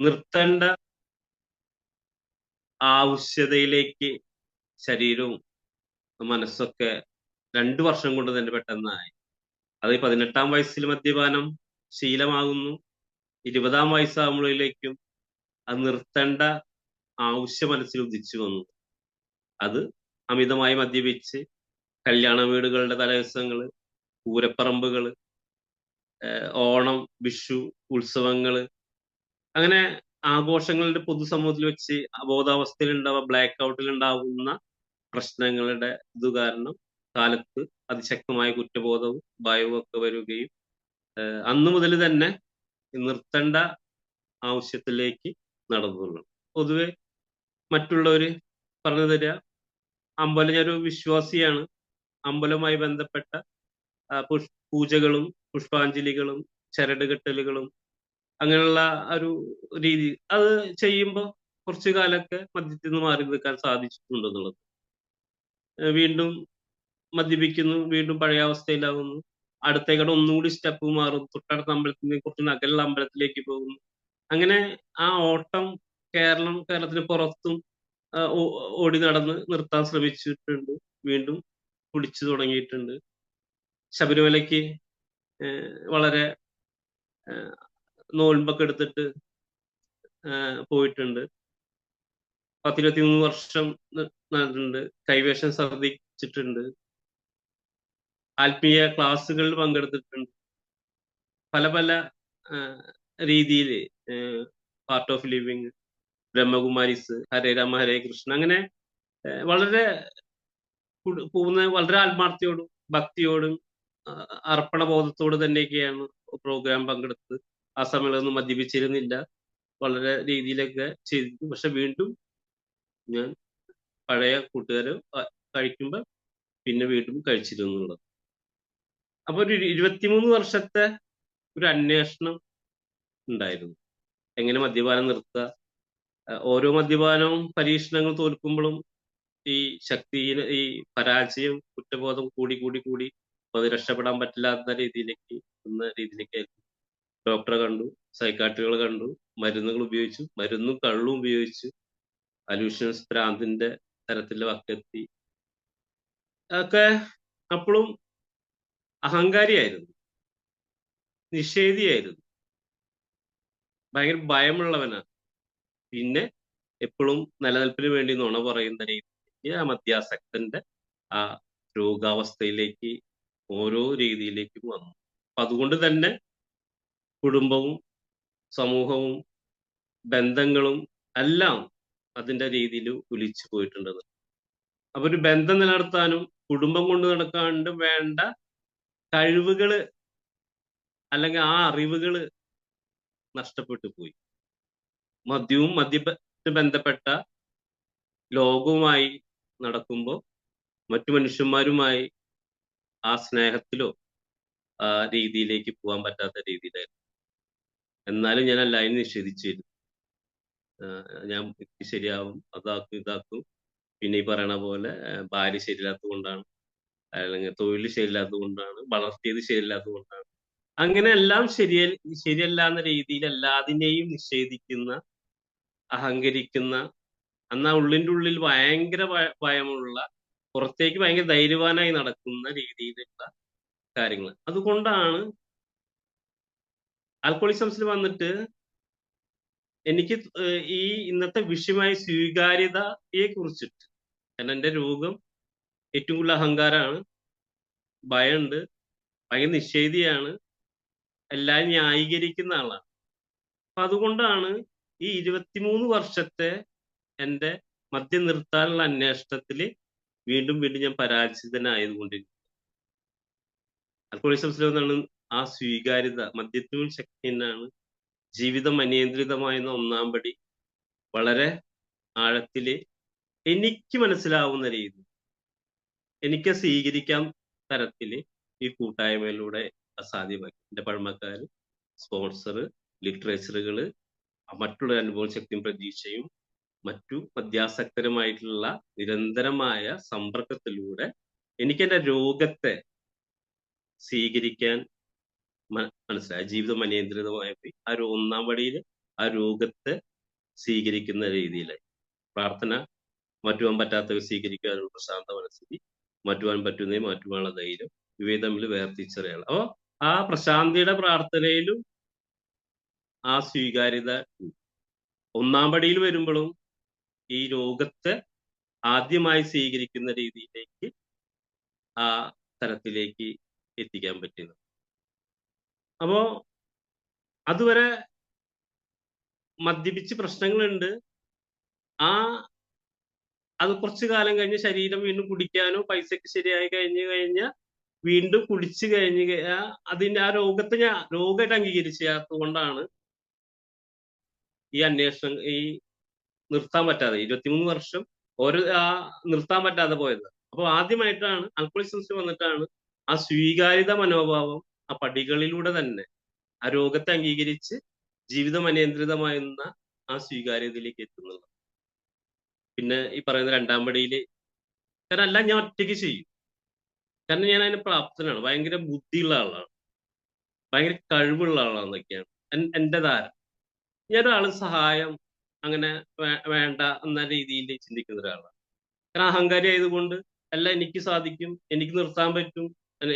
നിർത്തേണ്ട ആവശ്യതയിലേക്ക് ശരീരവും മനസ്സൊക്കെ 2 വർഷം കൊണ്ട് തന്നെ പെട്ടെന്നായി. അത് 18-ാം വയസ്സിൽ മദ്യപാനം ശീലമാകുന്നു. 20-ാം വയസ്സാകുമ്പോഴേക്കും അത് നിർത്തേണ്ട ആവശ്യം മനസ്സിൽ ഉദിച്ചു വന്നു. അത് അമിതമായി മദ്യപിച്ച് കല്യാണ വീടുകളുടെ തലേദിവസങ്ങള്, പൂരപ്പറമ്പുകള്, ഓണം, വിഷു, ഉത്സവങ്ങള്, അങ്ങനെ ആഘോഷങ്ങളുടെ പൊതുസമൂഹത്തിൽ വെച്ച് ബ്ലാക്ക് ഔട്ടിൽ ഉണ്ടാകുന്ന പ്രശ്നങ്ങളുടെ ഇത് കാരണം കാലത്ത് അതിശക്തമായ കുറ്റബോധവും ഭയവും ഒക്കെ വരികയും അന്നു മുതൽ തന്നെ നിർത്തേണ്ട ആവശ്യത്തിലേക്ക് നടന്നുള്ളൂ. പൊതുവെ മറ്റുള്ളവര് പറഞ്ഞു തരിക, ഞാനൊരു വിശ്വാസിയാണ്, അമ്പലവുമായി ബന്ധപ്പെട്ട പൂജകളും പുഷ്പാഞ്ജലികളും ചരട് കെട്ടലുകളും അങ്ങനെയുള്ള ഒരു രീതി അത് ചെയ്യുമ്പോൾ കുറച്ചു കാലമൊക്കെ മദ്യത്തിൽ നിന്ന് മാറി നിൽക്കാൻ സാധിച്ചിട്ടുണ്ടെന്നുള്ളത്. വീണ്ടും മദ്യപിക്കുന്നു, വീണ്ടും പഴയ അവസ്ഥയിലാവുന്നു, അടുത്തേക്കടെ ഒന്നുകൂടി സ്റ്റെപ്പ് മാറും, തൊട്ടടുത്ത അമ്പലത്തിൽ നിന്ന് കുറച്ച് നഗലുള്ള അമ്പലത്തിലേക്ക് പോകുന്നു. അങ്ങനെ ആ ഓട്ടം കേരളത്തിന് പുറത്തും ഓടി നടന്ന് നിർത്താൻ ശ്രമിച്ചിട്ടുണ്ട്. വീണ്ടും കുടിച്ചു തുടങ്ങിയിട്ടുണ്ട്. ശബരിമലയ്ക്ക് വളരെ നോൻപൊക്കെ എടുത്തിട്ട് പോയിട്ടുണ്ട്. 10-23 വർഷം നടന്നിട്ടുണ്ട്. കൈവേഷം ശ്രദ്ധിച്ചിട്ടുണ്ട്. ആത്മീയ ക്ലാസ്സുകളിൽ പങ്കെടുത്തിട്ടുണ്ട്. പല പല രീതിയിൽ part of living, Brahma Kumaris, Hare Rama Hare Krishna, അങ്ങനെ വളരെ വളരെ ആത്മാർത്ഥയോടും ഭക്തിയോടും അർപ്പണ ബോധത്തോട് തന്നെയൊക്കെയാണ് പ്രോഗ്രാം പങ്കെടുത്ത്. ആ സമയത്തൊന്നും മദ്യപിച്ചിരുന്നില്ല, വളരെ രീതിയിലൊക്കെ ചെയ്തു. പക്ഷെ വീണ്ടും ഞാൻ പഴയ കൂട്ടുകാര് കഴിക്കുമ്പോൾ പിന്നെ വീണ്ടും കഴിച്ചിരുന്നുള്ളത്. അപ്പൊ ഒരു 23 വർഷത്തെ ഒരു അന്വേഷണം ഉണ്ടായിരുന്നു, എങ്ങനെ മദ്യപാനം നിർത്തുക. ഓരോ മദ്യപാനവും പരീക്ഷണങ്ങൾ തോൽക്കുമ്പോഴും ഈ ഈ പരാജയം, കുറ്റബോധം കൂടി കൂടി കൂടി അത് രക്ഷപ്പെടാൻ പറ്റില്ലാത്ത രീതിയിലേക്ക് ഡോക്ടറെ കണ്ടു, സൈക്കാട്രികളെ കണ്ടു, മരുന്നുകൾ ഉപയോഗിച്ചു, മരുന്നും കള്ളും ഉപയോഗിച്ചു, അലൂഷൻസ്, ഭ്രാന്തിന്റെ തരത്തിലുള്ള വക്കെത്തി. അതൊക്കെ അപ്പോഴും അഹങ്കാരിയായിരുന്നു, നിഷേധിയായിരുന്നു, ഭയങ്കര ഭയമുള്ളവനാണ്. പിന്നെ എപ്പോഴും നിലനിൽപ്പിന് വേണ്ടി നുണ പറയുന്ന രീതിയിലേക്ക് ആ മദ്യാസക്തന്റെ ആ രോഗാവസ്ഥയിലേക്ക് ഓരോ രീതിയിലേക്കും വന്നു. അപ്പൊ അതുകൊണ്ട് തന്നെ കുടുംബവും സമൂഹവും ബന്ധങ്ങളും എല്ലാം അതിന്റെ രീതിയിൽ ഒലിച്ചു പോയിട്ടുണ്ടത്. അപ്പൊ ഒരു ബന്ധം നിലനിർത്താനും കുടുംബം കൊണ്ട് നടക്കാണ്ട് വേണ്ട കഴിവുകള് അല്ലെങ്കിൽ ആ അറിവുകള് നഷ്ടപ്പെട്ടു പോയി. മദ്യവുമായിട്ട് ബന്ധപ്പെട്ട ലോകവുമായി നടക്കുമ്പോൾ മറ്റു മനുഷ്യന്മാരുമായി ആ സ്നേഹത്തിലോ ആ രീതിയിലേക്ക് പോകാൻ പറ്റാത്ത രീതിയിലായിരുന്നു. എന്നാലും ഞാൻ എല്ലാവരും നിഷേധിച്ചിരുന്നു. ഞാൻ ശരിയാവും, അതാക്കും ഇതാക്കും. പിന്നെ ഈ പറയണ പോലെ ഭാര്യ ശരിയില്ലാത്തത് കൊണ്ടാണ്, അല്ലെങ്കിൽ തൊഴിൽ ശരിയില്ലാത്തത് കൊണ്ടാണ്, വളർത്തിയത് ശരിയില്ലാത്തത് കൊണ്ടാണ്, അങ്ങനെ എല്ലാം ശരിയല്ല എന്ന രീതിയിൽ എല്ലാതിനെയും നിഷേധിക്കുന്ന, അഹങ്കരിക്കുന്ന, എന്നാ ഉള്ളിന്റെ ഉള്ളിൽ ഭയങ്കര ഭയമുള്ള, പുറത്തേക്ക് ഭയങ്കര ധൈര്യവാനായി നടക്കുന്ന രീതിയിലുള്ള കാര്യങ്ങൾ. അതുകൊണ്ടാണ് ആൽക്കോളിസംസിൽ വന്നിട്ട് എനിക്ക് ഈ ഇന്നത്തെ വിഷയമായ സ്വീകാര്യതയെ കുറിച്ചിട്ട്, കാരണം എന്റെ രോഗം ഏറ്റവും കൂടുതൽ അഹങ്കാരമാണ്, ഭയമുണ്ട്, ഭയങ്കര നിഷേധിയാണ്, എല്ലാം ന്യായീകരിക്കുന്ന ആളാണ്. അപ്പൊ അതുകൊണ്ടാണ് ഈ 23 വർഷത്തെ എന്റെ മദ്യം നിർത്താനുള്ള അന്വേഷണത്തിൽ വീണ്ടും വീണ്ടും ഞാൻ പരാജിതനായതുകൊണ്ടിരിക്കും. ആൽക്കോളിസംസിൽ വന്നാണ് ആ സ്വീകാര്യത, മദ്യത്തിനും ശക്തി തന്നെയാണ് ജീവിതം അനിയന്ത്രിതമായെന്ന ഒന്നാം പടി വളരെ ആഴത്തില് എനിക്ക് മനസ്സിലാവുന്ന രീതി, എനിക്ക് സ്വീകരിക്കാൻ തരത്തില് ഈ കൂട്ടായ്മയിലൂടെ സാധ്യമാക്കി. എന്റെ പഴമക്കാര്, സ്പോൺസർ, ലിറ്ററേച്ചറുകള്, മറ്റുള്ള അനുഭവ ശക്തിയും പ്രതീക്ഷയും മറ്റു മദ്യാസക്തരുമായിട്ടുള്ള നിരന്തരമായ സമ്പർക്കത്തിലൂടെ എനിക്ക് എന്റെ രോഗത്തെ സ്വീകരിക്കാൻ മനസ്സിലായി. ജീവിതം അനിയന്ത്രിതമായി പോയി. ആ ഒരു ഒന്നാം പടിയിൽ ആ രോഗത്തെ സ്വീകരിക്കുന്ന രീതിയിലായി. പ്രാർത്ഥന മാറ്റുവാൻ പറ്റാത്തവ സ്വീകരിക്കാനുള്ള പ്രശാന്ത മനസ്ഥിതി, മാറ്റുവാൻ പറ്റുന്നേ മാറ്റുവാനുള്ള ധൈര്യം, ഇവയെ തമ്മിൽ വേർതിരിച്ചറിയണം. അപ്പൊ ആ പ്രശാന്തിയുടെ പ്രാർത്ഥനയിലും ആ സ്വീകാര്യത ഉണ്ട്. ഒന്നാം പടിയിൽ വരുമ്പോഴും ഈ രോഗത്തെ ആദ്യമായി സ്വീകരിക്കുന്ന രീതിയിലേക്ക് ആ തരത്തിലേക്ക് എത്തിക്കാൻ പറ്റുന്നു. അപ്പോ അതുവരെ മദ്യപിച്ച് പ്രശ്നങ്ങളുണ്ട്. ആ അത് കുറച്ചു കാലം കഴിഞ്ഞ് ശരീരം വീണ്ടും കുടിക്കാനോ പൈസക്ക് ശരിയായി കഴിഞ്ഞാൽ വീണ്ടും കുടിച്ചു അതിന്റെ ആ രോഗത്തെ ഞാൻ രോഗമായിട്ട് അംഗീകരിച്ചാത്തത് കൊണ്ടാണ് ഈ അന്വേഷണം ഈ നിർത്താൻ പറ്റാതെ 23 വർഷം നിർത്താൻ പറ്റാതെ പോയത്. അപ്പോൾ ആദ്യമായിട്ടാണ് ആൽക്കഹോളിസംസ് വന്നിട്ടാണ് ആ സ്വീകാര്യത മനോഭാവം ആ പടികളിലൂടെ തന്നെ ആ രോഗത്തെ അംഗീകരിച്ച് ജീവിതം അനിയന്ത്രിതമായിരുന്ന ആ സ്വീകാര്യതയിലേക്ക് എത്തുന്നത്. പിന്നെ ഈ പറയുന്ന രണ്ടാം പടിയിൽ കാരണം എല്ലാം ഞാൻ ഒറ്റയ്ക്ക് ചെയ്യും. കാരണം ഞാൻ അതിന് പ്രാപ്തനാണ്. ഭയങ്കര ബുദ്ധിയുള്ള ആളാണ്, ഭയങ്കര കഴിവുള്ള ആളാണെന്നൊക്കെയാണ് എൻ്റെ ധാരണ. ഞാനൊരാള് സഹായം അങ്ങനെ വേണ്ട എന്ന രീതിയിൽ ചിന്തിക്കുന്ന ഒരാളാണ്. കാരണം അഹങ്കാരി ആയതുകൊണ്ട് എല്ലാം എനിക്ക് സാധിക്കും, എനിക്ക് നിർത്താൻ പറ്റും,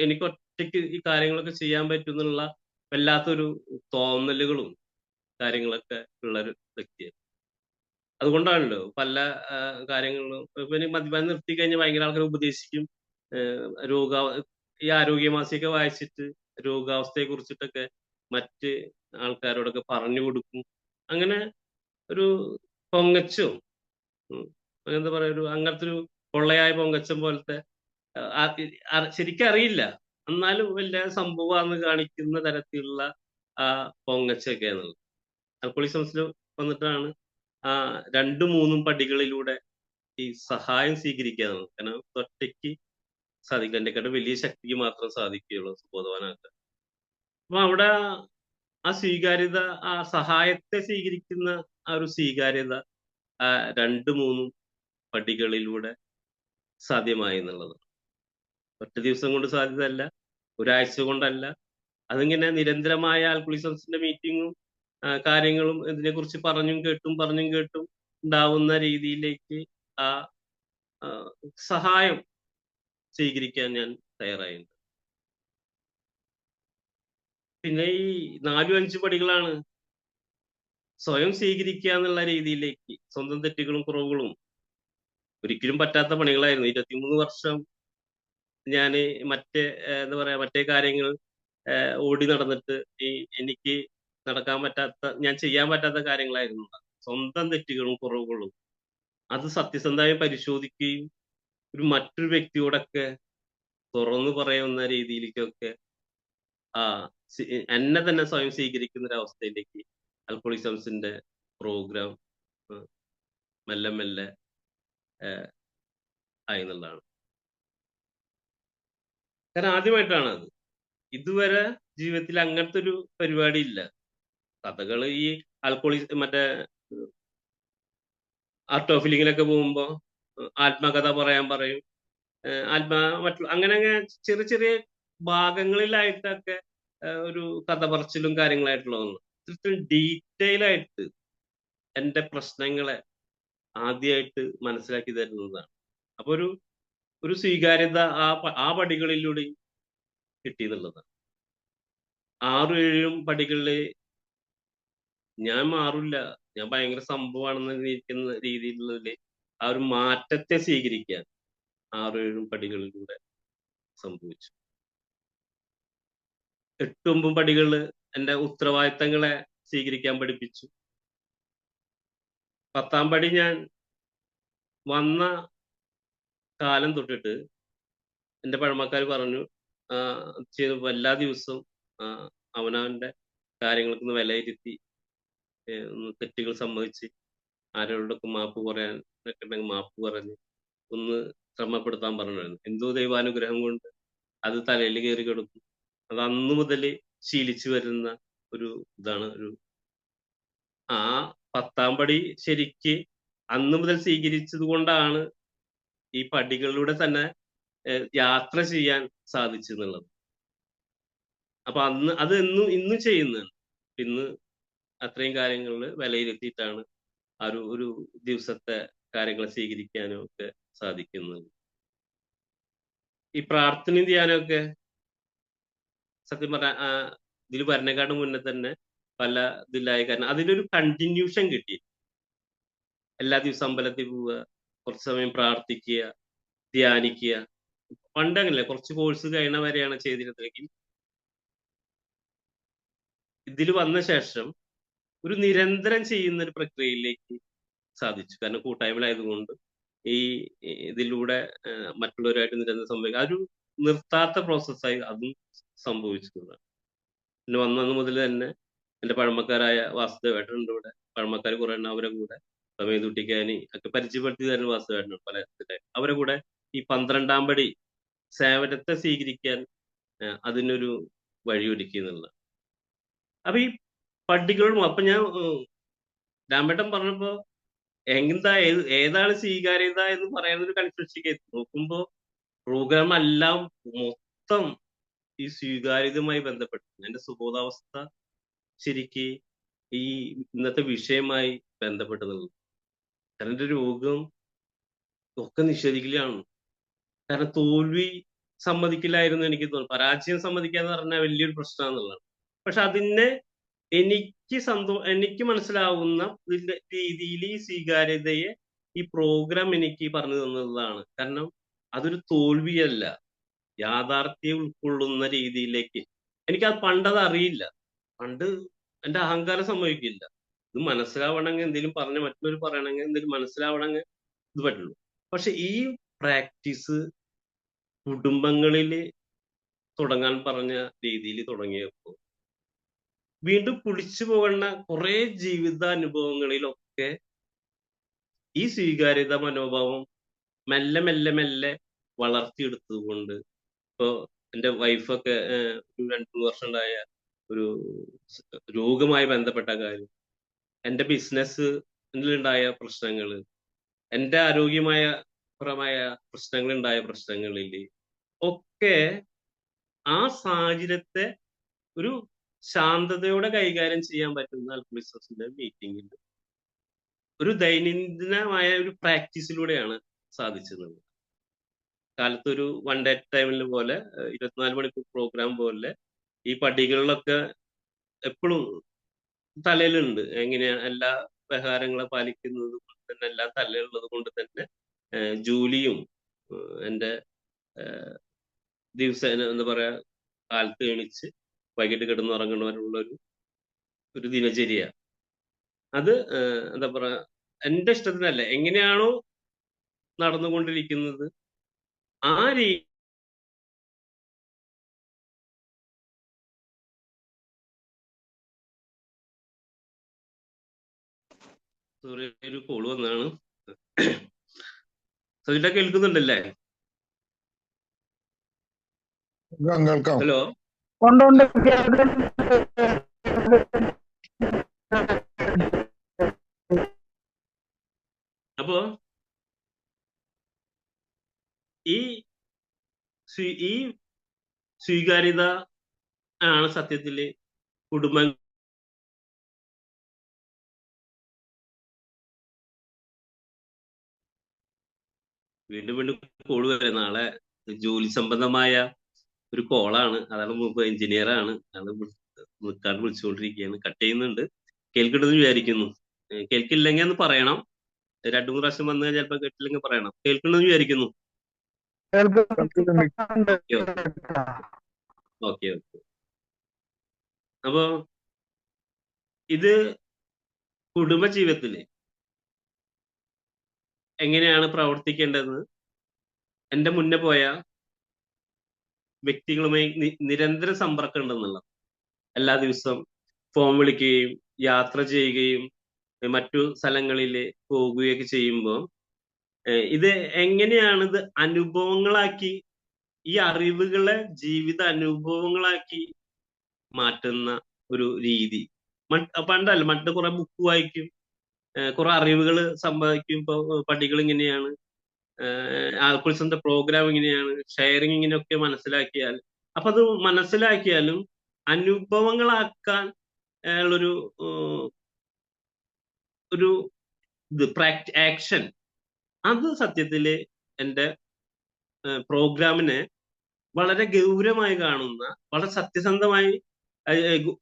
എനിക്ക് ഒറ്റയ്ക്ക് ഈ കാര്യങ്ങളൊക്കെ ചെയ്യാൻ പറ്റും എന്നുള്ള വല്ലാത്തൊരു തോന്നലുകളും കാര്യങ്ങളൊക്കെ ഉള്ള ഒരു വ്യക്തിയാണ്. അതുകൊണ്ടാണല്ലോ പല കാര്യങ്ങളിലും ഇവന് മദ്യപാനം നിർത്തി കഴിഞ്ഞാൽ ഭയങ്കര ആൾക്കാർ ഉപദേശിക്കും. രോഗ ഈ ആരോഗ്യമാസിക വായിച്ചിട്ട് രോഗാവസ്ഥയെ കുറിച്ചിട്ടൊക്കെ മറ്റ് ആൾക്കാരോടൊക്കെ പറഞ്ഞു കൊടുക്കും. അങ്ങനെ ഒരു പൊങ്ങച്ചം, എന്താ പറയാ, അങ്ങനത്തെ ഒരു പൊള്ളയായ പൊങ്ങച്ചം പോലത്തെ ശരിക്കും അറിയില്ല, എന്നാലും വലിയ സംഭവമാണെന്ന് കാണിക്കുന്ന തരത്തിലുള്ള ആ പൊങ്ങച്ചൊക്കെയാണുള്ളത്. ആൽക്കഹോളിസംസിൽ വന്നിട്ടാണ് ആ 2-3 പടികളിലൂടെ ഈ സഹായം സ്വീകരിക്കുക. കാരണം ഒറ്റയ്ക്ക് സാധിക്കില്ല, എന്നെക്കാട്ടും വലിയ ശക്തിക്ക് മാത്രം സാധിക്കുകയുള്ളൂ സുബോധവാനാക്കാൻ. അപ്പൊ അവിടെ ആ സ്വീകാര്യത, ആ സഹായത്തെ സ്വീകരിക്കുന്ന ആ ഒരു സ്വീകാര്യത ആ 2-3 പടികളിലൂടെ സാധ്യമായി എന്നുള്ളത്. ഒറ്റ ദിവസം കൊണ്ട് സാധ്യതയല്ല, ഒരാഴ്ച കൊണ്ടല്ല. അതിങ്ങനെ നിരന്തരമായ ആൽക്കഹോളിസംസിന്റെ മീറ്റിങ്ങും കാര്യങ്ങളും ഇതിനെക്കുറിച്ച് പറഞ്ഞും കേട്ടും ഉണ്ടാവുന്ന രീതിയിലേക്ക് ആ സഹായം സ്വീകരിക്കാൻ ഞാൻ തയ്യാറായിട്ടുണ്ട്. പിന്നെ ഈ 4-5 പടികളാണ് സ്വയം സ്വീകരിക്കുക എന്നുള്ള രീതിയിലേക്ക്. സ്വന്തം തെറ്റുകളും കുറവുകളും ഒരിക്കലും പറ്റാത്ത പണികളായിരുന്നു. 23 വർഷം ഞാന് എന്താ പറയാ, മറ്റേ കാര്യങ്ങൾ ഓടി നടന്നിട്ട് എനിക്ക് ഞാൻ ചെയ്യാൻ പറ്റാത്ത കാര്യങ്ങളായിരുന്നു. സ്വന്തം തെറ്റുകളും കുറവുകളും അത് സത്യസന്ധമായി പരിശോധിക്കുകയും മറ്റൊരു വ്യക്തിയോടൊക്കെ തുറന്നു പറയുന്ന രീതിയിലേക്കൊക്കെ ആ എന്നെ തന്നെ സ്വയം സ്വീകരിക്കുന്ന ഒരു അവസ്ഥയിലേക്ക് ആൽക്കഹോളിസംസിന്റെ പ്രോഗ്രാം മെല്ലെ മെല്ലെ ആയി എന്നുള്ളതാണ്. കാരണം ആദ്യമായിട്ടാണ് അത്. ഇതുവരെ ജീവിതത്തിൽ അങ്ങനത്തെ ഒരു പരിപാടി ഇല്ല. കഥകൾ ഈ മറ്റേ ആർട്ട് ഓഫ് ലിവിങ്ങിനൊക്കെ പോകുമ്പോ ആത്മകഥ പറയാൻ പറയും. അങ്ങനെ ചെറിയ ചെറിയ ഭാഗങ്ങളിലായിട്ടൊക്കെ ഒരു കഥ പറച്ചിലും കാര്യങ്ങളായിട്ടുള്ളതാണ്. ഇത്രയും ഡീറ്റെയിൽ ആയിട്ട് എൻ്റെ പ്രശ്നങ്ങളെ ആദ്യമായിട്ട് മനസ്സിലാക്കി തരുന്നതാണ്. അപ്പൊ ഒരു സ്വീകാര്യത ആ പടികളിലൂടെ കിട്ടിയെന്നുള്ളതാണ്. 6-7 പടികളില് ഞാൻ മാറില്ല, ഞാൻ ഭയങ്കര സംഭവമാണെന്ന് ഇരിക്കുന്ന രീതിയിലുള്ളതില് ആ ഒരു മാറ്റത്തെ സ്വീകരിക്കാൻ 6-7 പടികളിലൂടെ സംഭവിച്ചു. 8-9 പടികളില് എൻ്റെ ഉത്തരവാദിത്തങ്ങളെ സ്വീകരിക്കാൻ പഠിപ്പിച്ചു. 10-ാം പടി ഞാൻ വന്ന കാലം തൊട്ടിട്ട് എൻ്റെ പഴമക്കാർ പറഞ്ഞു, എല്ലാ ദിവസവും അവനവൻ്റെ കാര്യങ്ങൾക്കൊന്ന് വിലയിരുത്തി തെറ്റുകൾ സമ്മതിച്ച് ആരോടൊക്കെ മാപ്പ് പറയാനൊക്കെ ഉണ്ടെങ്കിൽ മാപ്പ് പറഞ്ഞ് ഒന്ന് ശ്രമപ്പെടുത്താൻ പറഞ്ഞായിരുന്നു. എന്തോ ദൈവാനുഗ്രഹം കൊണ്ട് അത് തലയിൽ കയറി കിടക്കും. അത് അന്നു മുതൽ ശീലിച്ചു വരുന്ന ഒരു ഇതാണ്. ആ 10-ാം പടി ശരിക്ക് അന്ന് മുതൽ സ്വീകരിച്ചത് കൊണ്ടാണ് ഈ പടികളിലൂടെ തന്നെ യാത്ര ചെയ്യാൻ സാധിച്ചു എന്നുള്ളത്. അപ്പൊ അത് ഇന്നും ചെയ്യുന്നുണ്ട്. ഇന്ന് അത്രയും കാര്യങ്ങളിൽ വിലയിരുത്തിയിട്ടാണ് ആ ഒരു ദിവസത്തെ കാര്യങ്ങൾ സ്വീകരിക്കാനും ഒക്കെ സാധിക്കുന്നത്. ഈ പ്രാർത്ഥനയും ധ്യാനമൊക്കെ സത്യം പറഞ്ഞ ഇതിൽ വരുന്നേക്കാട്ടും മുന്നേ തന്നെ പല ഇതിലായ കാരണം അതിനൊരു കണ്ടിന്യൂഷൻ കിട്ടി. എല്ലാ ദിവസവും അമ്പലത്തിൽ പോവുക, കുറച്ച് സമയം പ്രാർത്ഥിക്കുക, ധ്യാനിക്കുക. പണ്ട് അങ്ങനല്ലേ, കുറച്ച് കോഴ്സ് കഴിയണ വരെയാണ് ചെയ്തിരുന്നതെങ്കിൽ ഇതിൽ വന്ന ശേഷം ഒരു നിരന്തരം ചെയ്യുന്ന ഒരു പ്രക്രിയയിലേക്ക് സാധിച്ചു. കാരണം കൂട്ടായ്മയിലായതുകൊണ്ട് ഈ ഇതിലൂടെ മറ്റുള്ളവരുമായിട്ട് നിരന്തരം സംഭവിക്കുക ആ ഒരു നിർത്താത്ത പ്രോസസ്സായി അതും സംഭവിച്ചിട്ടുള്ളതാണ്. പിന്നെ വന്നത് മുതൽ തന്നെ എൻ്റെ പഴമക്കാരായ വാസുദേവേട്ടനുണ്ട് ഇവിടെ. പഴമക്കാർ കുറെ എണ്ണം അവരെ കൂടെ സമയത്തുട്ടിക്കാനി ഒക്കെ പരിചയപ്പെടുത്തി തരുന്ന വാസുദേവേട്ടനുണ്ട് പല അവരെ കൂടെ ഈ 12-ാം പടി സേവനത്തെ സ്വീകരിക്കാൻ അതിനൊരു വഴിയൊരുക്കി എന്നുള്ള. അപ്പൊ ഈ പടികളും അപ്പൊ ഞാൻ രാമേട്ടൻ പറഞ്ഞപ്പോ എന്താ ഏതാണ് സ്വീകാര്യത എന്ന് പറയാനൊരു കൺഫ്യൂഷനിലേക്ക് എത്തി. നോക്കുമ്പോ പ്രോഗ്രാം എല്ലാം മൊത്തം ഈ സ്വീകാര്യതയുമായി ബന്ധപ്പെട്ട് എന്റെ സുബോധാവസ്ഥ ശരിക്ക് ഈ ഇന്നത്തെ വിഷയമായി ബന്ധപ്പെട്ട് നിൽക്കും. കാരണം എന്റെ രോഗം ഒക്കെ നിഷേധിക്കലാണ്. കാരണം തോൽവി സമ്മതിക്കില്ലായിരുന്നു എനിക്ക് തോന്നുന്നു. പരാജയം സമ്മതിക്കാന്ന് പറഞ്ഞാൽ വലിയൊരു പ്രശ്നമാണെന്നുള്ളതാണ്. പക്ഷെ അതിനെ എനിക്ക് മനസ്സിലാവുന്ന രീതിയിൽ ഈ സ്വീകാര്യതയെ ഈ പ്രോഗ്രാം എനിക്ക് പറഞ്ഞു തന്നതാണ്. കാരണം അതൊരു തോൽവിയല്ല, യാഥാർത്ഥ്യം ഉൾക്കൊള്ളുന്ന രീതിയിലേക്ക്. എനിക്കത് പണ്ടത് അറിയില്ല. പണ്ട് എന്റെ അഹങ്കാരം സംഭവിക്കില്ല. ഇത് മനസ്സിലാവണമെങ്കിൽ എന്തെങ്കിലും പറഞ്ഞ മറ്റുള്ളവർ പറയണമെങ്കിൽ എന്തെങ്കിലും മനസ്സിലാവണമെങ്കിൽ ഇത് പറ്റുള്ളൂ. പക്ഷെ ഈ പ്രാക്ടീസ് കുടുംബങ്ങളിൽ തുടങ്ങാൻ പറഞ്ഞ രീതിയിൽ തുടങ്ങിയപ്പോൾ വീണ്ടും കുടിച്ചു പോകുന്ന കുറെ ജീവിതാനുഭവങ്ങളിലൊക്കെ ഈ സ്വീകാര്യത മനോഭാവം മെല്ലെ മെല്ലെ മെല്ലെ വളർത്തിയെടുത്തത് കൊണ്ട് ഇപ്പോ എൻ്റെ വൈഫൊക്കെ 2 വർഷം ഉണ്ടായ ഒരു രോഗവുമായി ബന്ധപ്പെട്ട കാര്യം, എൻ്റെ ബിസിനസ്സിലുണ്ടായ പ്രശ്നങ്ങൾ, എൻ്റെ ആരോഗ്യമായ പരമായ പ്രശ്നങ്ങളിൽ ഒക്കെ ആ സാഹചര്യത്തെ ഒരു ശാന്തതയോടെ കൈകാര്യം ചെയ്യാൻ പറ്റുന്ന അൽപിസസിന്റെ മീറ്റിംഗിൽ ഒരു ദൈനംദിനമായ ഒരു പ്രാക്ടീസിലൂടെയാണ് സാധിച്ചത്. കാലത്തൊരു 1 ഡേ ടൈമിൽ പോലെ 24 മണിക്കൂർ പ്രോഗ്രാം പോലെ ഈ പടികളിലൊക്കെ എപ്പോഴും തലയിലുണ്ട്. എങ്ങനെയാണ് എല്ലാ വ്യവഹാരങ്ങളെ പാലിക്കുന്നത് കൊണ്ട് തന്നെ, എല്ലാം തലയിലുള്ളത് കൊണ്ട് തന്നെ ജോലിയും എൻ്റെ ദിവസേന എന്താ പറയാ കാലത്ത് എണിച്ച് വൈകിട്ട് കിടന്നുറങ്ങുന്നവരുള്ള ഒരു ദിനചര്യ. അത് എന്താ പറയാ എൻ്റെ ഇഷ്ടത്തിനല്ല, എങ്ങനെയാണോ നടന്നുകൊണ്ടിരിക്കുന്നത് ആ ഒരു കോള് വന്നാണ്. സജിത കേൾക്കുന്നുണ്ടല്ലേ? ഹലോ. അപ്പോ ഈ സ്വീകാര്യത ആണ് സത്യത്തില് കുടുംബം വീണ്ടും വീണ്ടും കോള് വരെ. നാളെ ജോലി സംബന്ധമായ ഒരു കോളാണ്. അതാണ് എഞ്ചിനീയറാണ്. അത് നിൽക്കാണ്ട് വിളിച്ചുകൊണ്ടിരിക്കുകയാണ്. കട്ട് ചെയ്യുന്നുണ്ട്. കേൾക്കണമെന്ന് വിചാരിക്കുന്നു. കേൾക്കില്ലെങ്കിൽ എന്ന് പറയണം. 2-3 പ്രാവശ്യം വന്ന് ചിലപ്പോൾ കേട്ടില്ലെങ്കിൽ പറയണം. കേൾക്കണമെന്ന് വിചാരിക്കുന്നു. ഓക്കെ. അപ്പോ ഇത് കുടുംബജീവിതത്തില് എങ്ങനെയാണ് പ്രവർത്തിക്കേണ്ടതെന്ന് എൻ്റെ മുന്നേ പോയ വ്യക്തികളുമായി നിരന്തര സമ്പർക്കം ഉണ്ടെന്നുള്ളത്. എല്ലാ ദിവസവും ഫോൺ വിളിക്കുകയും യാത്ര ചെയ്യുകയും മറ്റു സ്ഥലങ്ങളിൽ പോകുകയൊക്കെ ചെയ്യുമ്പോൾ ഇത് എങ്ങനെയാണ് ഇത് അനുഭവങ്ങളാക്കി, ഈ അറിവുകളെ ജീവിത അനുഭവങ്ങളാക്കി മാറ്റുന്ന ഒരു രീതി. പണ്ടല്ല, മറ്റു കുറെ ബുക്ക് വായിക്കും, കുറെ അറിവുകൾ സമ്പാദിക്കും. ഇപ്പൊ പടികൾ ഇങ്ങനെയാണ്, ആൽക്കുൾസിന്റെ പ്രോഗ്രാം ഇങ്ങനെയാണ്, ഷെയറിങ് ഇങ്ങനെയൊക്കെ മനസ്സിലാക്കിയാൽ, അപ്പൊ അത് മനസ്സിലാക്കിയാലും അനുഭവങ്ങളാക്കാൻ ഉള്ളൊരു ഒരു ഇത് ആക്ഷൻ, അത് സത്യത്തില് എൻ്റെ പ്രോഗ്രാമിനെ വളരെ ഗൗരവമായി കാണുന്ന, വളരെ സത്യസന്ധമായി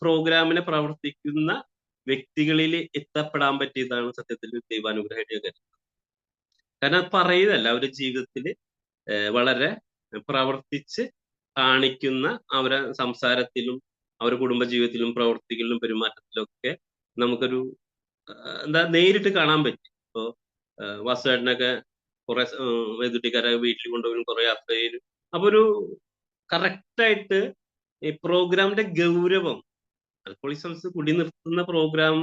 പ്രോഗ്രാമിനെ പ്രവർത്തിക്കുന്ന വ്യക്തികളിൽ എത്തപ്പെടാൻ പറ്റിയതാണ് സത്യത്തിൽ ദൈവാനുഗ്രഹമായിട്ട് ഞാൻ കരുതുന്നത്. കാരണം അത് പറയുകയല്ല, അവരുടെ ജീവിതത്തിൽ വളരെ പ്രവർത്തിച്ച് കാണിക്കുന്ന, അവരെ സംസാരത്തിലും അവരുടെ കുടുംബജീവിതത്തിലും പ്രവർത്തികളിലും പെരുമാറ്റത്തിലും ഒക്കെ നമുക്കൊരു എന്താ നേരിട്ട് കാണാൻ പറ്റും. ഇപ്പോ വാസുവേട്ടനൊക്കെ കുറെ വെതുട്ടിക്കാരെ വീട്ടിൽ കൊണ്ടുപോയി കുറെ യാത്ര ചെയ്തു. അപ്പൊ ഒരു കറക്റ്റായിട്ട് ഈ പ്രോഗ്രാമിന്റെ ഗൗരവം, അൽക്കോളിസംസ് കുടി നിർത്തുന്ന പ്രോഗ്രാം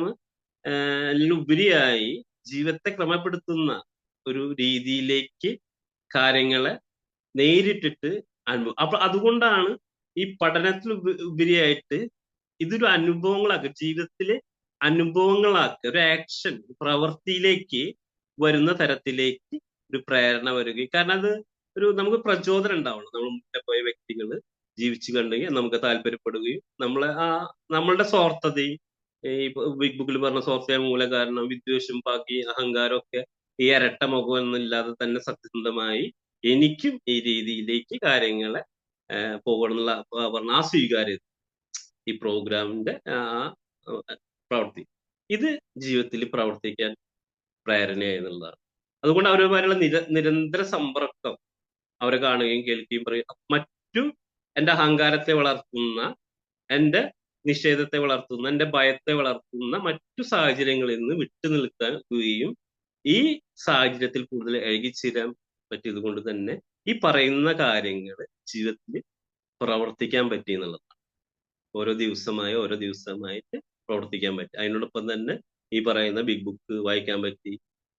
ഉപരിയായി ജീവിതത്തെ ക്രമപ്പെടുത്തുന്ന ഒരു രീതിയിലേക്ക് കാര്യങ്ങളെ നേരിട്ടിട്ട് അനുഭവം. അപ്പൊ അതുകൊണ്ടാണ് ഈ പഠനത്തിൽ ഉപരിയായിട്ട് ഇതൊരു അനുഭവങ്ങളാക്കുക, ജീവിതത്തിലെ അനുഭവങ്ങളാക്കുക, ഒരു ആക്ഷൻ പ്രവൃത്തിയിലേക്ക് വരുന്ന തരത്തിലേക്ക് ഒരു പ്രേരണ വരികയും, കാരണം അത് ഒരു നമുക്ക് പ്രചോദനം ഉണ്ടാവണം. നമ്മൾ മുന്നേ പോയ വ്യക്തികൾ ജീവിച്ചു കണ്ടെങ്കിൽ നമുക്ക് താല്പര്യപ്പെടുകയും നമ്മളുടെ സ്വാർത്ഥതയും, ഈ ബിഗ് ബുക്കിൽ പറഞ്ഞ സ്വാർത്ഥത മൂല കാരണം വിദ്വേഷം, ബാക്കി അഹങ്കാരം ഒക്കെ ഈ ഇരട്ട മുഖം എന്നില്ലാതെ തന്നെ സത്യസന്ധമായി എനിക്കും ഈ രീതിയിലേക്ക് കാര്യങ്ങളെ പോകണം എന്നുള്ള പറഞ്ഞ ആ സ്വീകാര്യത, ഈ പ്രോഗ്രാമിന്റെ പ്രവൃത്തി, ഇത് ജീവിതത്തിൽ പ്രവർത്തിക്കാൻ പ്രേരണയായി എന്നുള്ളതാണ്. അതുകൊണ്ട് അവരുമായുള്ള നിരന്തര സമ്പർക്കം, അവരെ കാണുകയും കേൾക്കുകയും പറയും, മറ്റു എൻ്റെ അഹങ്കാരത്തെ വളർത്തുന്ന, എൻ്റെ നിഷേധത്തെ വളർത്തുന്ന, എൻ്റെ ഭയത്തെ വളർത്തുന്ന മറ്റു സാഹചര്യങ്ങളിൽ നിന്ന് വിട്ടു നിൽക്കുകയും ഈ സാഹചര്യത്തിൽ കൂടുതൽ ഇഴകിച്ചേരാൻ പറ്റിയത് കൊണ്ട് തന്നെ ഈ പറയുന്ന കാര്യങ്ങൾ ജീവിതത്തിൽ പ്രവർത്തിക്കാൻ പറ്റി എന്നുള്ളതാണ്. ഓരോ ദിവസമായിട്ട് പ്രവർത്തിക്കാൻ പറ്റി. അതിനോടൊപ്പം തന്നെ ഈ പറയുന്ന ബിഗ് ബുക്ക് വായിക്കാൻ പറ്റി.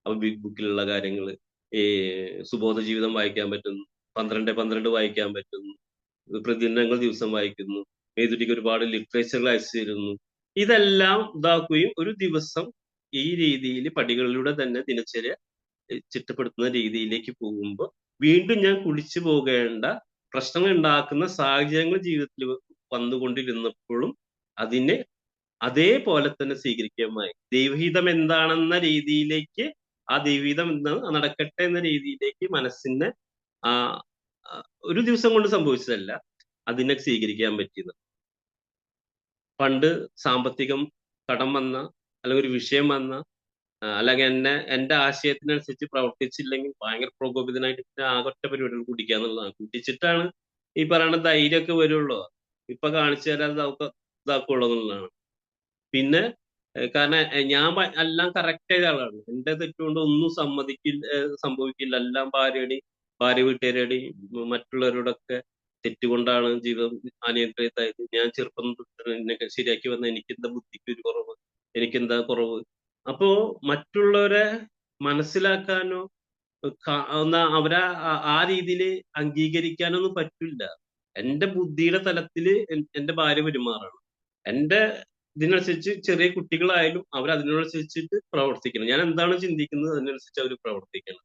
അപ്പൊ ബിഗ് ബുക്കിലുള്ള കാര്യങ്ങൾ, ഈ സുബോധ ജീവിതം വായിക്കാൻ പറ്റുന്നു, 12 വായിക്കാൻ പറ്റുന്നു, പ്രതിദിനങ്ങൾ ദിവസം വായിക്കുന്നു, മേതുട്ടിക്ക് ഒരുപാട് ലിറ്ററേച്ചറുകൾ അയച്ചു തരുന്നു. ഇതെല്ലാം ഇതാക്കുകയും ഒരു ദിവസം ഈ രീതിയിൽ പടികളിലൂടെ തന്നെ ദിനചര്യ ചിട്ടപ്പെടുത്തുന്ന രീതിയിലേക്ക് പോകുമ്പോൾ വീണ്ടും ഞാൻ കുടിച്ചു പോകേണ്ട, പ്രശ്നങ്ങൾ ഉണ്ടാക്കുന്ന സാഹചര്യങ്ങൾ ജീവിതത്തിൽ വന്നുകൊണ്ടിരുന്നപ്പോഴും അതിനെ അതേപോലെ തന്നെ സ്വീകരിക്കാമായി ദൈവഹിതം എന്താണെന്ന രീതിയിലേക്ക്, ആ ദൈവഹിതം എന്താണ് നടക്കട്ടെ എന്ന രീതിയിലേക്ക് മനസ്സിനെ ഒരു ദിവസം കൊണ്ട് സംഭവിച്ചതല്ല, അതിനെ സ്വീകരിക്കാൻ പറ്റിയത്. പണ്ട് സാമ്പത്തികം കടം വന്ന, അല്ലെങ്കിൽ ഒരു വിഷയം വന്ന, അല്ലെങ്കിൽ എൻ്റെ ആശയത്തിനനുസരിച്ച് പ്രവർത്തിച്ചില്ലെങ്കിൽ ഭയങ്കര പ്രകോപിതനായിട്ട് ആകൊറ്റ പരിപാടികൾ കുടിക്കുക എന്നുള്ളതാണ്. കുടിച്ചിട്ടാണ് ഈ പറയുന്ന ധൈര്യമൊക്കെ വരുള്ളൂ. ഇപ്പൊ കാണിച്ചു തരാൻ ഇതാക്കുള്ളൂ എന്നുള്ളതാണ്. പിന്നെ കാരണം ഞാൻ എല്ലാം കറക്റ്റ് ചെയ്ത ആളാണ്. എന്റെ തെറ്റുകൊണ്ട് ഒന്നും സംഭവിക്കില്ല. എല്ലാം ഭാര്യ വീട്ടുകാരുടെ മറ്റുള്ളവരോടൊക്കെ തെറ്റുകൊണ്ടാണ് ജീവിതം അനിയന്ത്രിതമായത്. ഞാൻ ചെറുപ്പം തൊട്ട് എന്നെ ശരിയാക്കി വന്ന എനിക്കെന്താ ബുദ്ധിക്ക് ഒരു കുറവ്, എനിക്കെന്താ കുറവ്. അപ്പോ മറ്റുള്ളവരെ മനസ്സിലാക്കാനോ അവരെ ആ രീതിയിൽ അംഗീകരിക്കാനൊന്നും പറ്റില്ല. എന്റെ ബുദ്ധിയുടെ തലത്തില് എന്റെ ഭാര്യ പെരുമാറണം. എന്റെ ഇതിനനുസരിച്ച് ചെറിയ കുട്ടികളായാലും അവർ അതിനനുസരിച്ചിട്ട് പ്രവർത്തിക്കണം. ഞാൻ എന്താണ് ചിന്തിക്കുന്നത് അതിനനുസരിച്ച് അവർ പ്രവർത്തിക്കണം.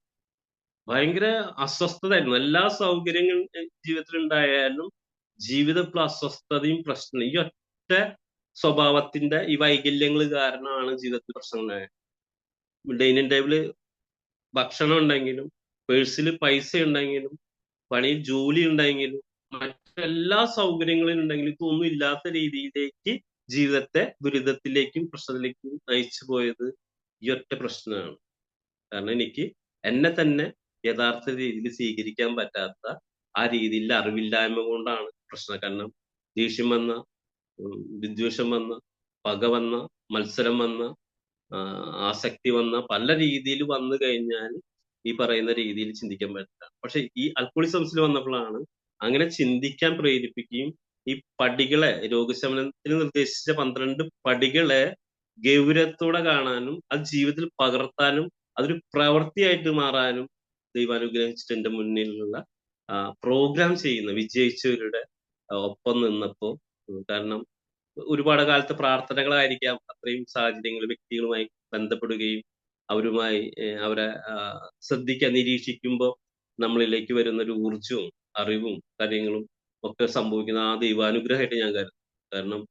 ഭയങ്കര അസ്വസ്ഥതായിരുന്നു. എല്ലാ സൗകര്യങ്ങളും ജീവിതത്തിൽ ഉണ്ടായാലും ജീവിതത്തിൽ അസ്വസ്ഥതയും പ്രശ്നം, ഈ ഒറ്റ സ്വഭാവത്തിന്റെ ഈ വൈകല്യങ്ങൾ കാരണമാണ് ജീവിതത്തിൽ പ്രശ്നങ്ങളായത്. ഡൈനിങ് ടേബിള് ഭക്ഷണം ഉണ്ടെങ്കിലും, പേഴ്സിൽ പൈസ ഉണ്ടെങ്കിലും, പണിയിൽ ജോലി ഉണ്ടെങ്കിലും, മറ്റെല്ലാ സൗകര്യങ്ങളും ഉണ്ടെങ്കിലും ഇതൊന്നും ഇല്ലാത്ത രീതിയിലേക്ക് ജീവിതത്തെ ദുരിതത്തിലേക്കും പ്രശ്നത്തിലേക്കും നയിച്ചു പോയത് ഈ ഒറ്റ പ്രശ്നമാണ്. കാരണം എനിക്ക് എന്നെ തന്നെ യഥാർത്ഥ രീതിയിൽ സ്വീകരിക്കാൻ പറ്റാത്ത ആ രീതിയിൽ അറിവില്ലായ്മ കൊണ്ടാണ് പ്രശ്നം. കാരണം ദേഷ്യം വന്ന, വിദ്വേഷം വന്ന, പക വന്ന, മത്സരം വന്ന, ആസക്തി വന്ന, പല രീതിയിൽ വന്നു കഴിഞ്ഞാൽ ഈ പറയുന്ന രീതിയിൽ ചിന്തിക്കാൻ പറ്റില്ല. പക്ഷെ ഈ അൽക്കോളിസംസിൽ വന്നപ്പോഴാണ് അങ്ങനെ ചിന്തിക്കാൻ പ്രേരിപ്പിക്കുകയും ഈ പടികളെ, രോഗശമനത്തിന് നിർദ്ദേശിച്ച 12 പടികളെ ഗൗരവത്തോടെ കാണാനും അത് ജീവിതത്തിൽ പകർത്താനും അതൊരു പ്രവൃത്തിയായിട്ട് മാറാനും ദൈവാനുഗ്രഹിച്ചിട്ട് എൻ്റെ മുന്നിലുള്ള പ്രോഗ്രാം ചെയ്യുന്ന വിജയിച്ചവരുടെ ഒപ്പം നിന്നപ്പോ, കാരണം ഒരുപാട് കാലത്ത് പ്രാർത്ഥനകളായിരിക്കാം അത്രയും സാഹചര്യങ്ങൾ വ്യക്തികളുമായി ബന്ധപ്പെടുകയും അവരുമായി അവരെ ശ്രദ്ധിക്കാൻ, നിരീക്ഷിക്കുമ്പോൾ നമ്മളിലേക്ക് വരുന്ന ഒരു ഊർജവും അറിവും കാര്യങ്ങളും ഒക്കെ സംഭവിക്കുന്ന ആ ദൈവാനുഗ്രഹമായിട്ട് ഞാൻ കരുതുന്നു. കാരണം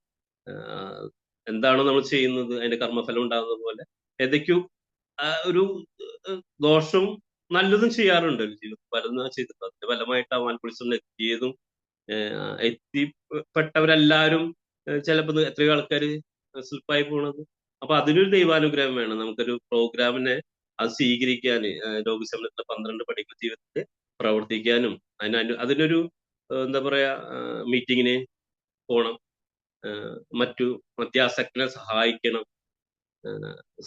എന്താണോ നമ്മൾ ചെയ്യുന്നത് അതിന്റെ കർമ്മഫലം ഉണ്ടാകുന്നത് പോലെ ഏതൊക്കെയോ ഒരു ദോഷവും നല്ലതും ചെയ്യാറുണ്ട് ജീവിതത്തിൽ. പലതും ഞാൻ ചെയ്തിട്ടുണ്ട്. അതിന്റെ ഫലമായിട്ടാവാൻ പുളിസം എത്തിയതും എത്തിപ്പെട്ടവരെല്ലാവരും ചിലപ്പോൾ എത്രയോ ആൾക്കാര് സ്ലിപ്പായി പോണത്. അപ്പൊ അതിനൊരു ദൈവാനുഗ്രഹം വേണം. നമുക്കൊരു പ്രോഗ്രാമിനെ അത് സ്വീകരിക്കാൻ, രോഗശമനത്തിലെ 12 പടികൾ ജീവിതത്തിൽ പ്രവർത്തിക്കാനും അതിനൊരു എന്താ പറയാ മീറ്റിങ്ങിന് പോണം, മറ്റു മദ്യാസക്തനെ സഹായിക്കണം.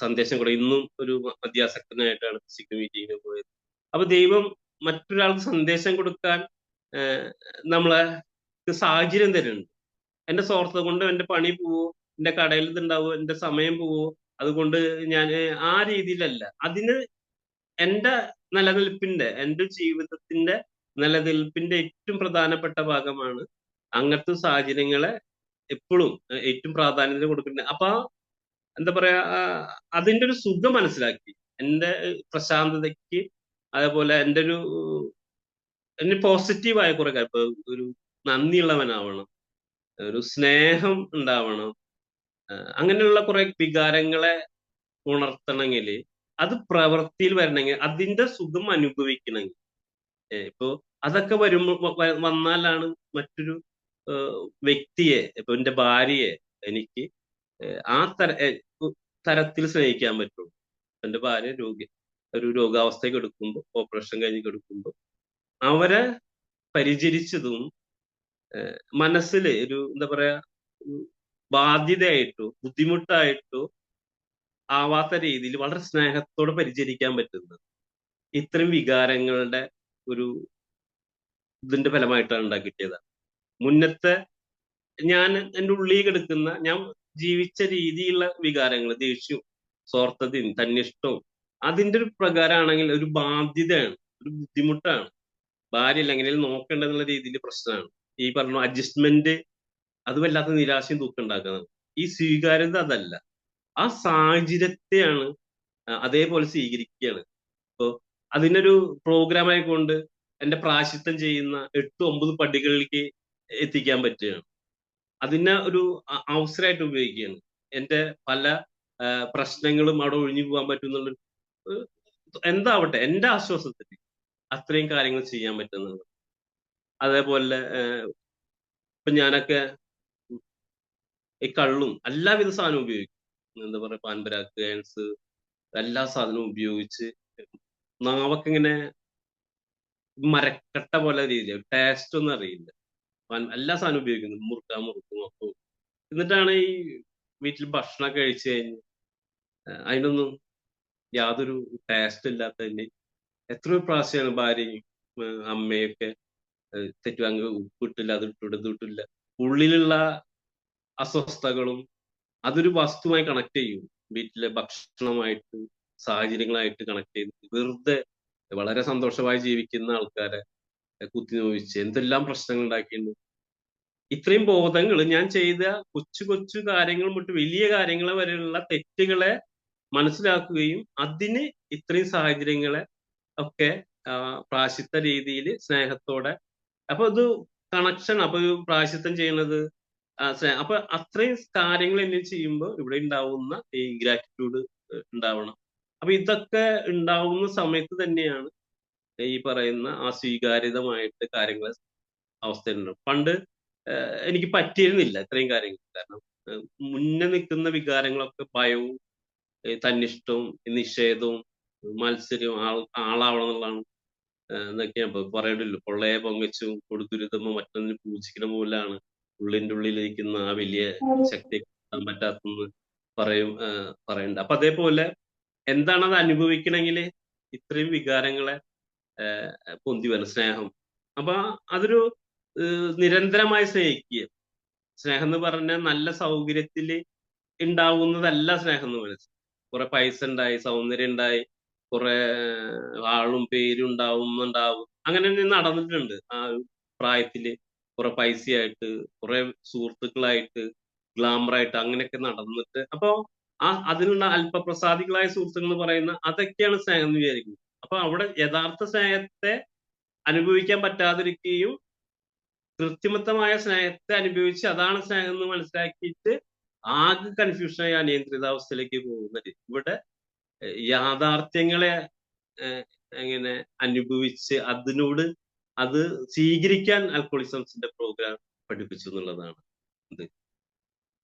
സന്ദേശം കൂടെ ഇന്നും ഒരു മദ്യാസക്തനായിട്ടാണ് ഫിസിക്കൽ മീറ്റിങ്ങിന് പോയത്. അപ്പൊ ദൈവം മറ്റൊരാൾക്ക് സന്ദേശം കൊടുക്കാൻ നമ്മളെ സാഹചര്യം തരുന്നുണ്ട്. എന്റെ സ്വാർത്ഥത കൊണ്ട് എന്റെ പണി പോവോ, എന്റെ കടയിൽ ഇതുണ്ടാവോ, എന്റെ സമയം പോവോ, അതുകൊണ്ട് ഞാൻ ആ രീതിയിലല്ല. അതിന് എന്റെ നിലനിൽപ്പിന്റെ, എന്റെ ജീവിതത്തിന്റെ നിലനിൽപ്പിന്റെ ഏറ്റവും പ്രധാനപ്പെട്ട ഭാഗമാണ് അങ്ങനത്തെ സാഹചര്യങ്ങളെ എപ്പോഴും ഏറ്റവും പ്രാധാന്യത കൊടുക്കുന്നത്. അപ്പൊ എന്താ പറയാ അതിന്റെ ഒരു സുഖം മനസ്സിലാക്കി എന്റെ പ്രശാന്തതയ്ക്ക്, അതേപോലെ എന്റെ എന്നെ പോസിറ്റീവായ കുറെ കാര്യം. ഇപ്പൊ ഒരു നന്ദിയുള്ളവനാവണം, ഒരു സ്നേഹം ഉണ്ടാവണം, അങ്ങനെയുള്ള കുറെ വികാരങ്ങളെ ഉണർത്തണമെങ്കിൽ, അത് പ്രവൃത്തിയിൽ വരണമെങ്കിൽ, അതിന്റെ സുഖം അനുഭവിക്കണമെങ്കിൽ, ഇപ്പൊ അതൊക്കെ വന്നാലാണ് മറ്റൊരു വ്യക്തിയെ, ഇപ്പൊ എന്റെ ഭാര്യയെ എനിക്ക് ആ തരത്തിൽ സ്നേഹിക്കാൻ പറ്റുള്ളൂ. എന്റെ ഭാര്യ ഒരു രോഗാവസ്ഥയ്ക്ക് എടുക്കുമ്പോൾ, ഓപ്പറേഷൻ കഴിഞ്ഞ് എടുക്കുമ്പോൾ അവരെ പരിചരിച്ചതും മനസ്സിൽ ഒരു എന്താ പറയാ ബാധ്യതയായിട്ടോ ബുദ്ധിമുട്ടായിട്ടോ ആവാത്ത രീതിയിൽ വളരെ സ്നേഹത്തോടെ പരിചരിക്കാൻ പറ്റുന്നത് ഇത്തരം വികാരങ്ങളുടെ ഒരു ഇതിന്റെ ഫലമായിട്ടാണ് ഉണ്ടാക്കിയത്. മുന്നത്തെ ഞാൻ എൻ്റെ ഉള്ളിൽ കിടക്കുന്ന, ഞാൻ ജീവിച്ച രീതിയിലുള്ള വികാരങ്ങൾ, ദേഷ്യവും സ്വാർത്ഥതയും തന്നിഷ്ടവും, അതിന്റെ ഒരു പ്രകാരമാണെങ്കിൽ ഒരു ബാധ്യതയാണ്, ഒരു ബുദ്ധിമുട്ടാണ്. ഭാര്യ അല്ല എങ്ങനെയും നോക്കേണ്ടതെന്നുള്ള രീതിയിൽ പ്രശ്നമാണ്. ഈ പറഞ്ഞ അഡ്ജസ്റ്റ്മെന്റ്, അത് വല്ലാത്ത നിരാശയും ദുഃഖം ഉണ്ടാക്കുന്നത്. ഈ സ്വീകാര്യത അതല്ല, ആ സാഹചര്യത്തെയാണ് അതേപോലെ സ്വീകരിക്കുകയാണ്. ഇപ്പോ അതിനൊരു പ്രോഗ്രാം ആയിക്കൊണ്ട് എന്റെ പ്രായശ്ചിത്തം ചെയ്യുന്ന 8-9 പടികളിലേക്ക് എത്തിക്കാൻ പറ്റുകയാണ്. അതിനെ ഒരു അവസരമായിട്ട് ഉപയോഗിക്കുകയാണ്. എന്റെ പല പ്രശ്നങ്ങളും അവിടെ ഒഴിഞ്ഞു പോകാൻ പറ്റുന്നുള്ള എന്താവട്ടെ എന്റെ ആശ്വാസത്തിന് അത്രയും കാര്യങ്ങൾ ചെയ്യാൻ പറ്റുന്നത്. അതേപോലെ ഇപ്പൊ ഞാനൊക്കെ ഈ കള്ളും എല്ലാവിധ സാധനവും ഉപയോഗിക്കും. എന്താ പറയാ പാൻപരാഗ്, ഗേൺസ്, എല്ലാ സാധനവും ഉപയോഗിച്ച് നാവൊക്കെ ഇങ്ങനെ മരക്കട്ട പോലെ രീതിയിൽ ടേസ്റ്റ് ഒന്നും അറിയില്ല. എല്ലാ സാധനവും ഉപയോഗിക്കുന്നു, മുറുക്കും അപ്പോ. എന്നിട്ടാണ് ഈ വീട്ടിൽ ഭക്ഷണമൊക്കെ കഴിച്ചു കഴിഞ്ഞ് അതിനൊന്നും യാതൊരു ടേസ്റ്റ് ഇല്ലാത്തതിന്റെ എത്രയോ പ്രാവശ്യമാണ് ഭാര്യയും അമ്മയൊക്കെ തെറ്റുവാങ്ങ് ഉപ്പിട്ടില്ല, അത് ഇട്ടില്ല, ഇത് ഇട്ടില്ല. ഉള്ളിലുള്ള അസ്വസ്ഥതകളും അതൊരു വസ്തുവായി കണക്ട് ചെയ്യും. വീട്ടിലെ ഭക്ഷണമായിട്ട്, സാഹചര്യങ്ങളായിട്ട് കണക്ട് ചെയ്ത് വെറുതെ വളരെ സന്തോഷമായി ജീവിക്കുന്ന ആൾക്കാരെ കുത്തി നോവിച്ച് എന്തെല്ലാം പ്രശ്നങ്ങൾ ഉണ്ടാക്കിയിട്ടുണ്ട്. ഇത്രയും ബോധങ്ങൾ ഞാൻ ചെയ്ത കൊച്ചു കൊച്ചു കാര്യങ്ങൾ തൊട്ട് വലിയ കാര്യങ്ങൾ വരെയുള്ള തെറ്റുകളെ മനസ്സിലാക്കുകയും അതിന് ഇത്രയും സാഹചര്യങ്ങളെ ഒക്കെ പ്രായശ്ചിത്ത രീതിയിൽ സ്നേഹത്തോടെ, അപ്പൊ ഇത് കണക്ഷൻ, അപ്പൊ പ്രായശ്ചിത്തം ചെയ്യുന്നത് അപ്പൊ അത്രയും കാര്യങ്ങൾ എന്നെ ചെയ്യുമ്പോൾ ഇവിടെ ഉണ്ടാവുന്ന ഈ ഗ്രാറ്റിറ്റ്യൂഡ് ഉണ്ടാവണം. അപ്പൊ ഇതൊക്കെ ഉണ്ടാവുന്ന സമയത്ത് തന്നെയാണ് ഈ പറയുന്ന ആ സ്വീകാര്യതമായിട്ട് കാര്യങ്ങൾ അവസ്ഥയുണ്ട്. പണ്ട് എനിക്ക് പറ്റിയിരുന്നില്ല ഇത്രയും കാര്യങ്ങൾ. കാരണം മുന്നേ നിൽക്കുന്ന വികാരങ്ങളൊക്കെ ഭയവും, തന്നിഷ്ടവും, നിഷേധവും, മത്സരവും, ആളാവണം എന്നുള്ളതാണ് എന്നൊക്കെയാണ് പറയണ്ടല്ലോ. പൊള്ളയെ പൊങ്ങച്ചും കൊടുത്തുരുത്തുമ്പോ മറ്റൊന്നിന് പൂജിക്കുന്ന പോലാണ് ഉള്ളിന്റെ ഉള്ളിലിരിക്കുന്ന ആ വലിയ ശക്തിയെ കിട്ടാൻ പറ്റാത്തെന്ന് പറയണ്ട. അപ്പൊ അതേപോലെ എന്താണ് അത് അനുഭവിക്കണമെങ്കിൽ ഇത്രയും വികാരങ്ങളെ പൊന്തി വരണം. സ്നേഹം, അപ്പൊ അതൊരു നിരന്തരമായി സ്നേഹിക്കുക. സ്നേഹം എന്ന് പറഞ്ഞാൽ നല്ല സൗകര്യത്തില് ഉണ്ടാവുന്നതല്ല സ്നേഹം എന്ന് പറയുന്നത്. കുറെ പൈസ ഉണ്ടായി, സൗന്ദര്യം ഉണ്ടായി, കുറെ ആളും പേരും ഉണ്ടാവും. അങ്ങനെ നടന്നിട്ടുണ്ട് ആ പ്രായത്തില്. കുറെ പൈസയായിട്ട്, കുറെ സുഹൃത്തുക്കളായിട്ട്, ഗ്ലാമറായിട്ട് അങ്ങനെയൊക്കെ നടന്നിട്ട്, അപ്പൊ അതിനുള്ള അല്പപ്രസാദികളായ സുഹൃത്തുക്കൾ എന്ന് പറയുന്ന അതൊക്കെയാണ് സ്നേഹം എന്ന് വിചാരിക്കുന്നത്. അപ്പൊ അവിടെ യഥാർത്ഥ സ്നേഹത്തെ അനുഭവിക്കാൻ പറ്റാതിരിക്കുകയും കൃത്രിമത്വമായ സ്നേഹത്തെ അനുഭവിച്ച് അതാണ് സ്നേഹം എന്ന് മനസ്സിലാക്കിയിട്ട് ആകെ കൺഫ്യൂഷനായി അനിയന്ത്രിതാവസ്ഥയിലേക്ക് പോകുന്നത്. ഇവിടെ യാഥാർത്ഥ്യങ്ങളെ എങ്ങനെ അനുഭവിച്ച് അത് സ്വീകരിക്കാൻ ആൽക്കഹോളിസംസിന്റെ പ്രോഗ്രാം പഠിപ്പിച്ചു എന്നുള്ളതാണ് ഇത്.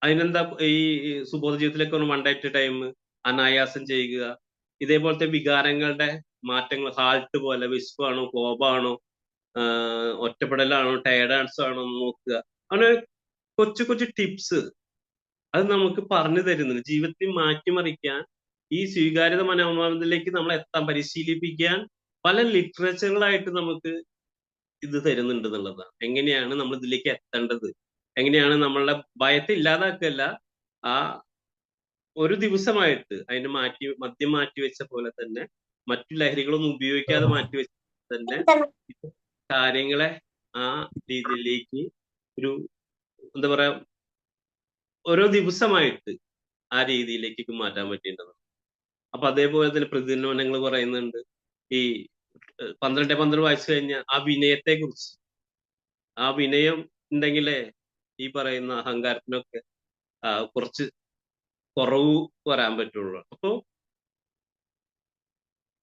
അതിനെന്താ ഈ സുബോധ ജീവിതത്തിലേക്ക് ഒരു 1 day at a time അനായാസം ചെയ്യുക. ഇതേപോലത്തെ വികാരങ്ങളുടെ മാറ്റങ്ങൾ, ഹാൾട്ട് പോലെ വിശപ്പാണോ, കോപാണോ, ഒറ്റപ്പെടലാണോ, ടയർഡാൻസ് ആണോ എന്ന് നോക്കുക. അങ്ങനെ കൊച്ചു കൊച്ചു ടിപ്സ് അത് നമുക്ക് പറഞ്ഞു തരുന്നുണ്ട്. ജീവിതത്തിൽ മാറ്റിമറിക്കാൻ, ഈ സ്വീകാര്യത മനോഭാവത്തിലേക്ക് നമ്മളെ പരിശീലിപ്പിക്കാൻ പല ലിറ്ററേച്ചറുകളായിട്ട് നമുക്ക് ഇത് തരുന്നുണ്ട് എന്നുള്ളതാണ്. എങ്ങനെയാണ് നമ്മൾ ഇതിലേക്ക് എത്തേണ്ടത്, എങ്ങനെയാണ് നമ്മളുടെ ഭയത്തെ ഇല്ലാതാക്കല്ല, ആ ഒരു ദിവസമായിട്ട് അതിനെ മദ്യം മാറ്റിവെച്ച പോലെ തന്നെ, മറ്റു ലഹരികളൊന്നും ഉപയോഗിക്കാതെ മാറ്റിവെച്ച തന്നെ കാര്യങ്ങളെ ആ രീതിയിലേക്ക് ഒരു എന്താ പറയാ, ഓരോ ദിവസമായിട്ട് ആ രീതിയിലേക്ക് മാറ്റാൻ പറ്റിയിട്ടുള്ളത്. അപ്പൊ അതേപോലെ തന്നെ പ്രതിദിനങ്ങൾ പറയുന്നുണ്ട്. ഈ 12 വായിച്ചു കഴിഞ്ഞാൽ ആ വിനയത്തെ കുറിച്ച്, ആ വിനയം ഉണ്ടെങ്കിലേ ഈ പറയുന്ന അഹങ്കാരത്തിനൊക്കെ കുറച്ച് കുറവ് വരാൻ പറ്റുള്ളൂ. അപ്പൊ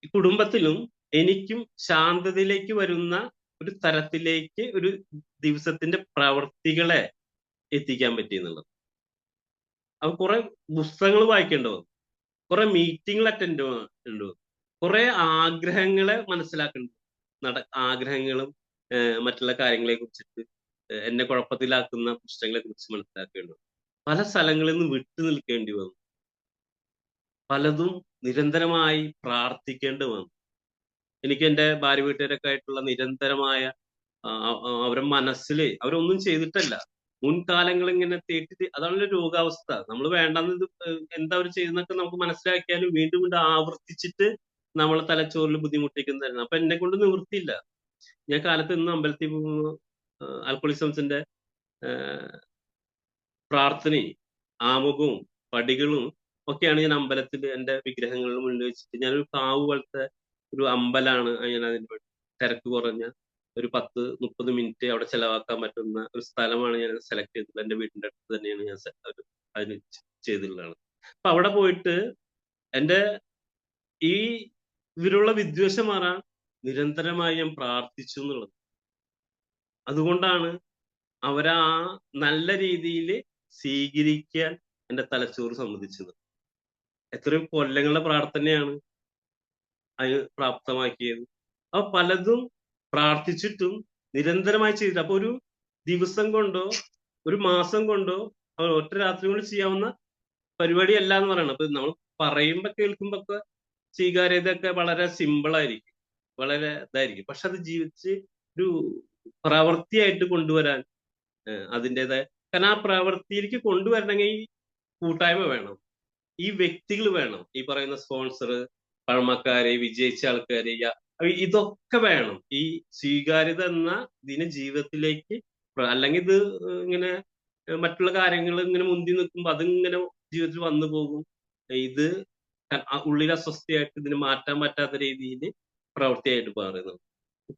ഈ കുടുംബത്തിലും എനിക്കും ശാന്തതയിലേക്ക് വരുന്ന ഒരു തരത്തിലേക്ക് ഒരു ദിവസത്തിന്റെ പ്രവർത്തികളെ എത്തിക്കാൻ പറ്റി എന്നുള്ളത്. അപ്പൊ കുറെ പുസ്തകങ്ങൾ വായിക്കേണ്ടി വന്നു, കുറെ മീറ്റിങ്ങൾ അറ്റൻഡ് ചെയ്യേണ്ടി വന്നു, കുറെ ആഗ്രഹങ്ങളെ മനസ്സിലാക്കേണ്ടി, ആഗ്രഹങ്ങളും മറ്റുള്ള കാര്യങ്ങളെ കുറിച്ചിട്ട് എന്നെ കുഴപ്പത്തിലാക്കുന്ന പുസ്തകങ്ങളെ കുറിച്ച് മനസ്സിലാക്കേണ്ടി വന്നു. പല സ്ഥലങ്ങളിൽ നിന്ന് വിട്ടു നിൽക്കേണ്ടി വന്നു, പലതും നിരന്തരമായി പ്രാർത്ഥിക്കേണ്ടി വന്നു. എനിക്ക് എൻ്റെ ഭാര്യ വീട്ടുകാരൊക്കെ ആയിട്ടുള്ള നിരന്തരമായ അവരുടെ മനസ്സില് അവരൊന്നും ചെയ്തിട്ടല്ല, മുൻകാലങ്ങൾ ഇങ്ങനെ അതാണല്ലോ രോഗാവസ്ഥ. നമ്മൾ വേണ്ടെന്ന് എന്താ അവർ ചെയ്യുന്നൊക്കെ നമുക്ക് മനസ്സിലാക്കിയാലും വീണ്ടും വീണ്ടും ആവർത്തിച്ചിട്ട് നമ്മളെ തലച്ചോറിൽ ബുദ്ധിമുട്ടിക്കുന്നതായിരുന്നു. അപ്പൊ എന്നെ കൊണ്ട് നിവൃത്തിയില്ല. ഞാൻ കാലത്ത് ഇന്ന് അമ്പലത്തിൽ പോകുന്നു, ആൽക്കഹോളിസംസിന്റെ പ്രാർത്ഥനയും ആമുഖവും പടികളും ഒക്കെയാണ് ഞാൻ അമ്പലത്തിൽ എൻ്റെ വിഗ്രഹങ്ങളുടെ മുന്നിൽ വെച്ചിട്ട്, ഞാനൊരു കാവ് പോലത്തെ ഒരു അമ്പലാണ് ഞാൻ അതിന് തിരക്ക് കുറഞ്ഞ ഒരു 10-30 മിനിറ്റ് അവിടെ ചെലവാക്കാൻ പറ്റുന്ന ഒരു സ്ഥലമാണ് ഞാൻ സെലക്ട് ചെയ്തത്. എൻ്റെ വീടിന്റെ അടുത്ത് തന്നെയാണ് ഞാൻ അതിന് ചെയ്തിട്ടുള്ളതാണ്. അപ്പൊ അവിടെ പോയിട്ട് എൻ്റെ ഈ ഇവരുള്ള വിദ്വേഷം മാറാൻ നിരന്തരമായി ഞാൻ പ്രാർത്ഥിച്ചു എന്നുള്ളത്. അതുകൊണ്ടാണ് അവരാ നല്ല രീതിയിൽ സ്വീകരിക്കാൻ എൻ്റെ തലച്ചോറ് സമ്മതിച്ചത്. എത്രയോ കൊല്ലങ്ങളുടെ പ്രാർത്ഥനയാണ് അതിന് പ്രാപ്തമാക്കിയത്. അപ്പൊ പലതും പ്രാർത്ഥിച്ചിട്ടും നിരന്തരമായി ചെയ്തിട്ട്, അപ്പൊ ഒരു ദിവസം കൊണ്ടോ ഒരു മാസം കൊണ്ടോ ഒറ്റ രാത്രി കൊണ്ട് ചെയ്യാവുന്ന പരിപാടിയല്ല എന്ന് പറയണം. അപ്പൊ നമ്മൾ പറയുമ്പോ കേൾക്കുമ്പോ ഒക്കെ സ്വീകാര്യതയൊക്കെ വളരെ സിമ്പിൾ ആയിരിക്കും, വളരെ ഇതായിരിക്കും. പക്ഷെ അത് ജീവിച്ച് ഒരു പ്രവൃത്തിയായിട്ട് കൊണ്ടുവരാൻ അതിൻ്റെതായ, കാരണം ആ പ്രവൃത്തിയിലേക്ക് കൊണ്ടുവരണമെങ്കിൽ ഈ കൂട്ടായ്മ വേണം, ഈ വ്യക്തികൾ വേണം, ഈ പറയുന്ന സ്പോൺസർ, പഴമക്കാര്, വിജയിച്ച ആൾക്കാര്, ഇതൊക്കെ വേണം ഈ സ്വീകാര്യത എന്ന ഇതിനെ ജീവിതത്തിലേക്ക്. അല്ലെങ്കിൽ ഇത് ഇങ്ങനെ മറ്റുള്ള കാര്യങ്ങൾ ഇങ്ങനെ മുന്തി നിൽക്കുമ്പോൾ അതിങ്ങനെ ജീവിതത്തിൽ വന്നു പോകും. ഇത് ഉള്ളിൽ അസ്വസ്ഥയായിട്ട് ഇതിന് മാറ്റാൻ പറ്റാത്ത രീതിയിൽ പ്രവൃത്തിയായിട്ട് മാറുന്നത്.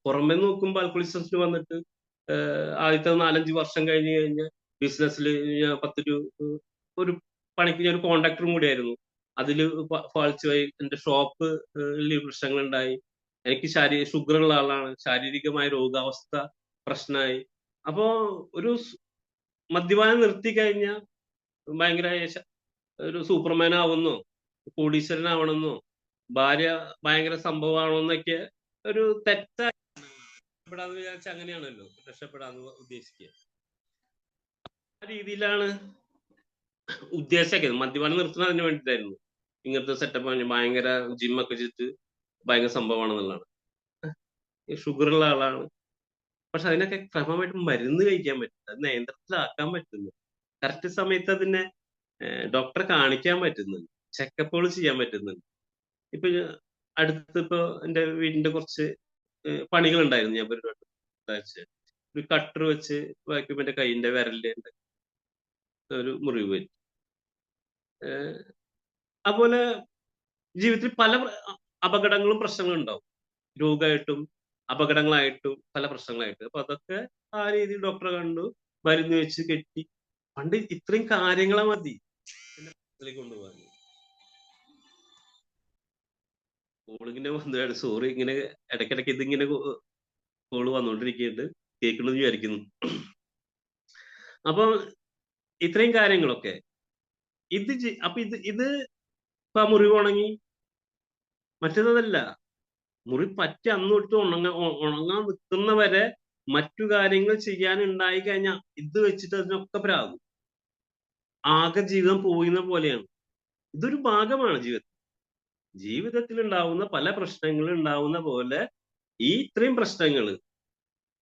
പുറമെ നോക്കുമ്പോൾ ആൽക്കഹോളിസംസിന് വന്നിട്ട് ആദ്യത്തെ 4-5 വർഷം കഴിഞ്ഞ് കഴിഞ്ഞാൽ ബിസിനസ്സിൽ ഒരു പണിക്ക് ഞാൻ ഒരു കോൺട്രാക്ടറും കൂടിയായിരുന്നു. അതിൽ ഫാൾച്ചുമായി എൻ്റെ ഷോപ്പ് പ്രശ്നങ്ങളുണ്ടായി. എനിക്ക് ഷുഗറുള്ള ആളാണ്, ശാരീരികമായ രോഗാവസ്ഥ പ്രശ്നമായി. അപ്പോ ഒരു മദ്യപാനം നിർത്തി കഴിഞ്ഞാൽ ഭയങ്കര ഒരു സൂപ്പർമാൻ ആവുന്നോ, കോടീശ്വരനാവണമെന്നോ, ഭാര്യ ഭയങ്കര സംഭവമാണെന്നൊക്കെ ഒരു തെറ്റായി രക്ഷപ്പെടാന്ന് വിചാരിച്ച അങ്ങനെയാണല്ലോ രക്ഷപ്പെടാന്ന് ഉദ്ദേശിക്കുക. ആ രീതിയിലാണ് ഉദ്ദേശിക്കുന്നത്. മദ്യപാനം നിർത്തുന്നത് അതിന് വേണ്ടിയിട്ടായിരുന്നു. ഇങ്ങനത്തെ സെറ്റപ്പ് ഭയങ്കര ജിമ്മൊക്കെ ചെയ്തിട്ട് ഭയങ്കര സംഭവമാണെന്നുള്ളതാണ്. ഈ ഷുഗറുള്ള ആളാണ്, പക്ഷെ അതിനൊക്കെ ക്രമമായിട്ട് മരുന്ന് കഴിക്കാൻ പറ്റും, അത് നിയന്ത്രണത്തിലാക്കാൻ പറ്റുന്നു, കറക്റ്റ് സമയത്ത് അതിനെ ഡോക്ടറെ കാണിക്കാൻ പറ്റുന്നുണ്ട്, ചെക്കപ്പുകൾ ചെയ്യാൻ പറ്റുന്നുണ്ട്. ഇപ്പൊ അടുത്തിപ്പോ എൻ്റെ വീടിന്റെ കുറച്ച് പണികൾ ഉണ്ടായിരുന്നു. ഞാൻ ഒരു കട്ടർ വെച്ച് വായിക്കുമ്പോ എൻ്റെ കൈയിന്റെ വിരലിന്റെ ഒരു മുറിവ് പറ്റി. അതുപോലെ ജീവിതത്തിൽ പല അപകടങ്ങളും പ്രശ്നങ്ങളും ഉണ്ടാവും, രോഗമായിട്ടും അപകടങ്ങളായിട്ടും പല പ്രശ്നങ്ങളായിട്ടും. അപ്പൊ അതൊക്കെ ആ രീതിയിൽ ഡോക്ടറെ കണ്ടു, മരുന്ന് വെച്ച് കെട്ടി. പണ്ട് ഇത്രയും കാര്യങ്ങളെ മതി, ഇതിലേക്ക് കൊണ്ടുപോകാൻ കോളിങ്ങനെ വന്നതാണ്. സോറി, ഇങ്ങനെ ഇടയ്ക്കിടയ്ക്ക് ഇതിങ്ങനെ കോള് വന്നുകൊണ്ടിരിക്കുന്നുണ്ട്, കേൾക്കണമെന്ന് വിചാരിക്കുന്നു. അപ്പൊ ഇത്രയും കാര്യങ്ങളൊക്കെ അപ്പൊ ഇത് ഇപ്പൊ മുറിവ് ഉണങ്ങി, മറ്റേതല്ല. മുറി പറ്റി അന്ന് തൊട്ട് ഉണങ്ങാൻ നിൽക്കുന്നവരെ മറ്റു കാര്യങ്ങൾ ചെയ്യാൻ ഉണ്ടായി കഴിഞ്ഞാൽ ഇത് വെച്ചിട്ട് അതിനൊക്കെ പ്രാകും. ആകെ ജീവിതം പോയിന്ന പോലെയാണ്. ഇതൊരു ഭാഗമാണ് ജീവിതത്തിൽ ഉണ്ടാവുന്ന പല പ്രശ്നങ്ങൾ ഉണ്ടാവുന്ന പോലെ ഈ ഇത്രയും പ്രശ്നങ്ങൾ,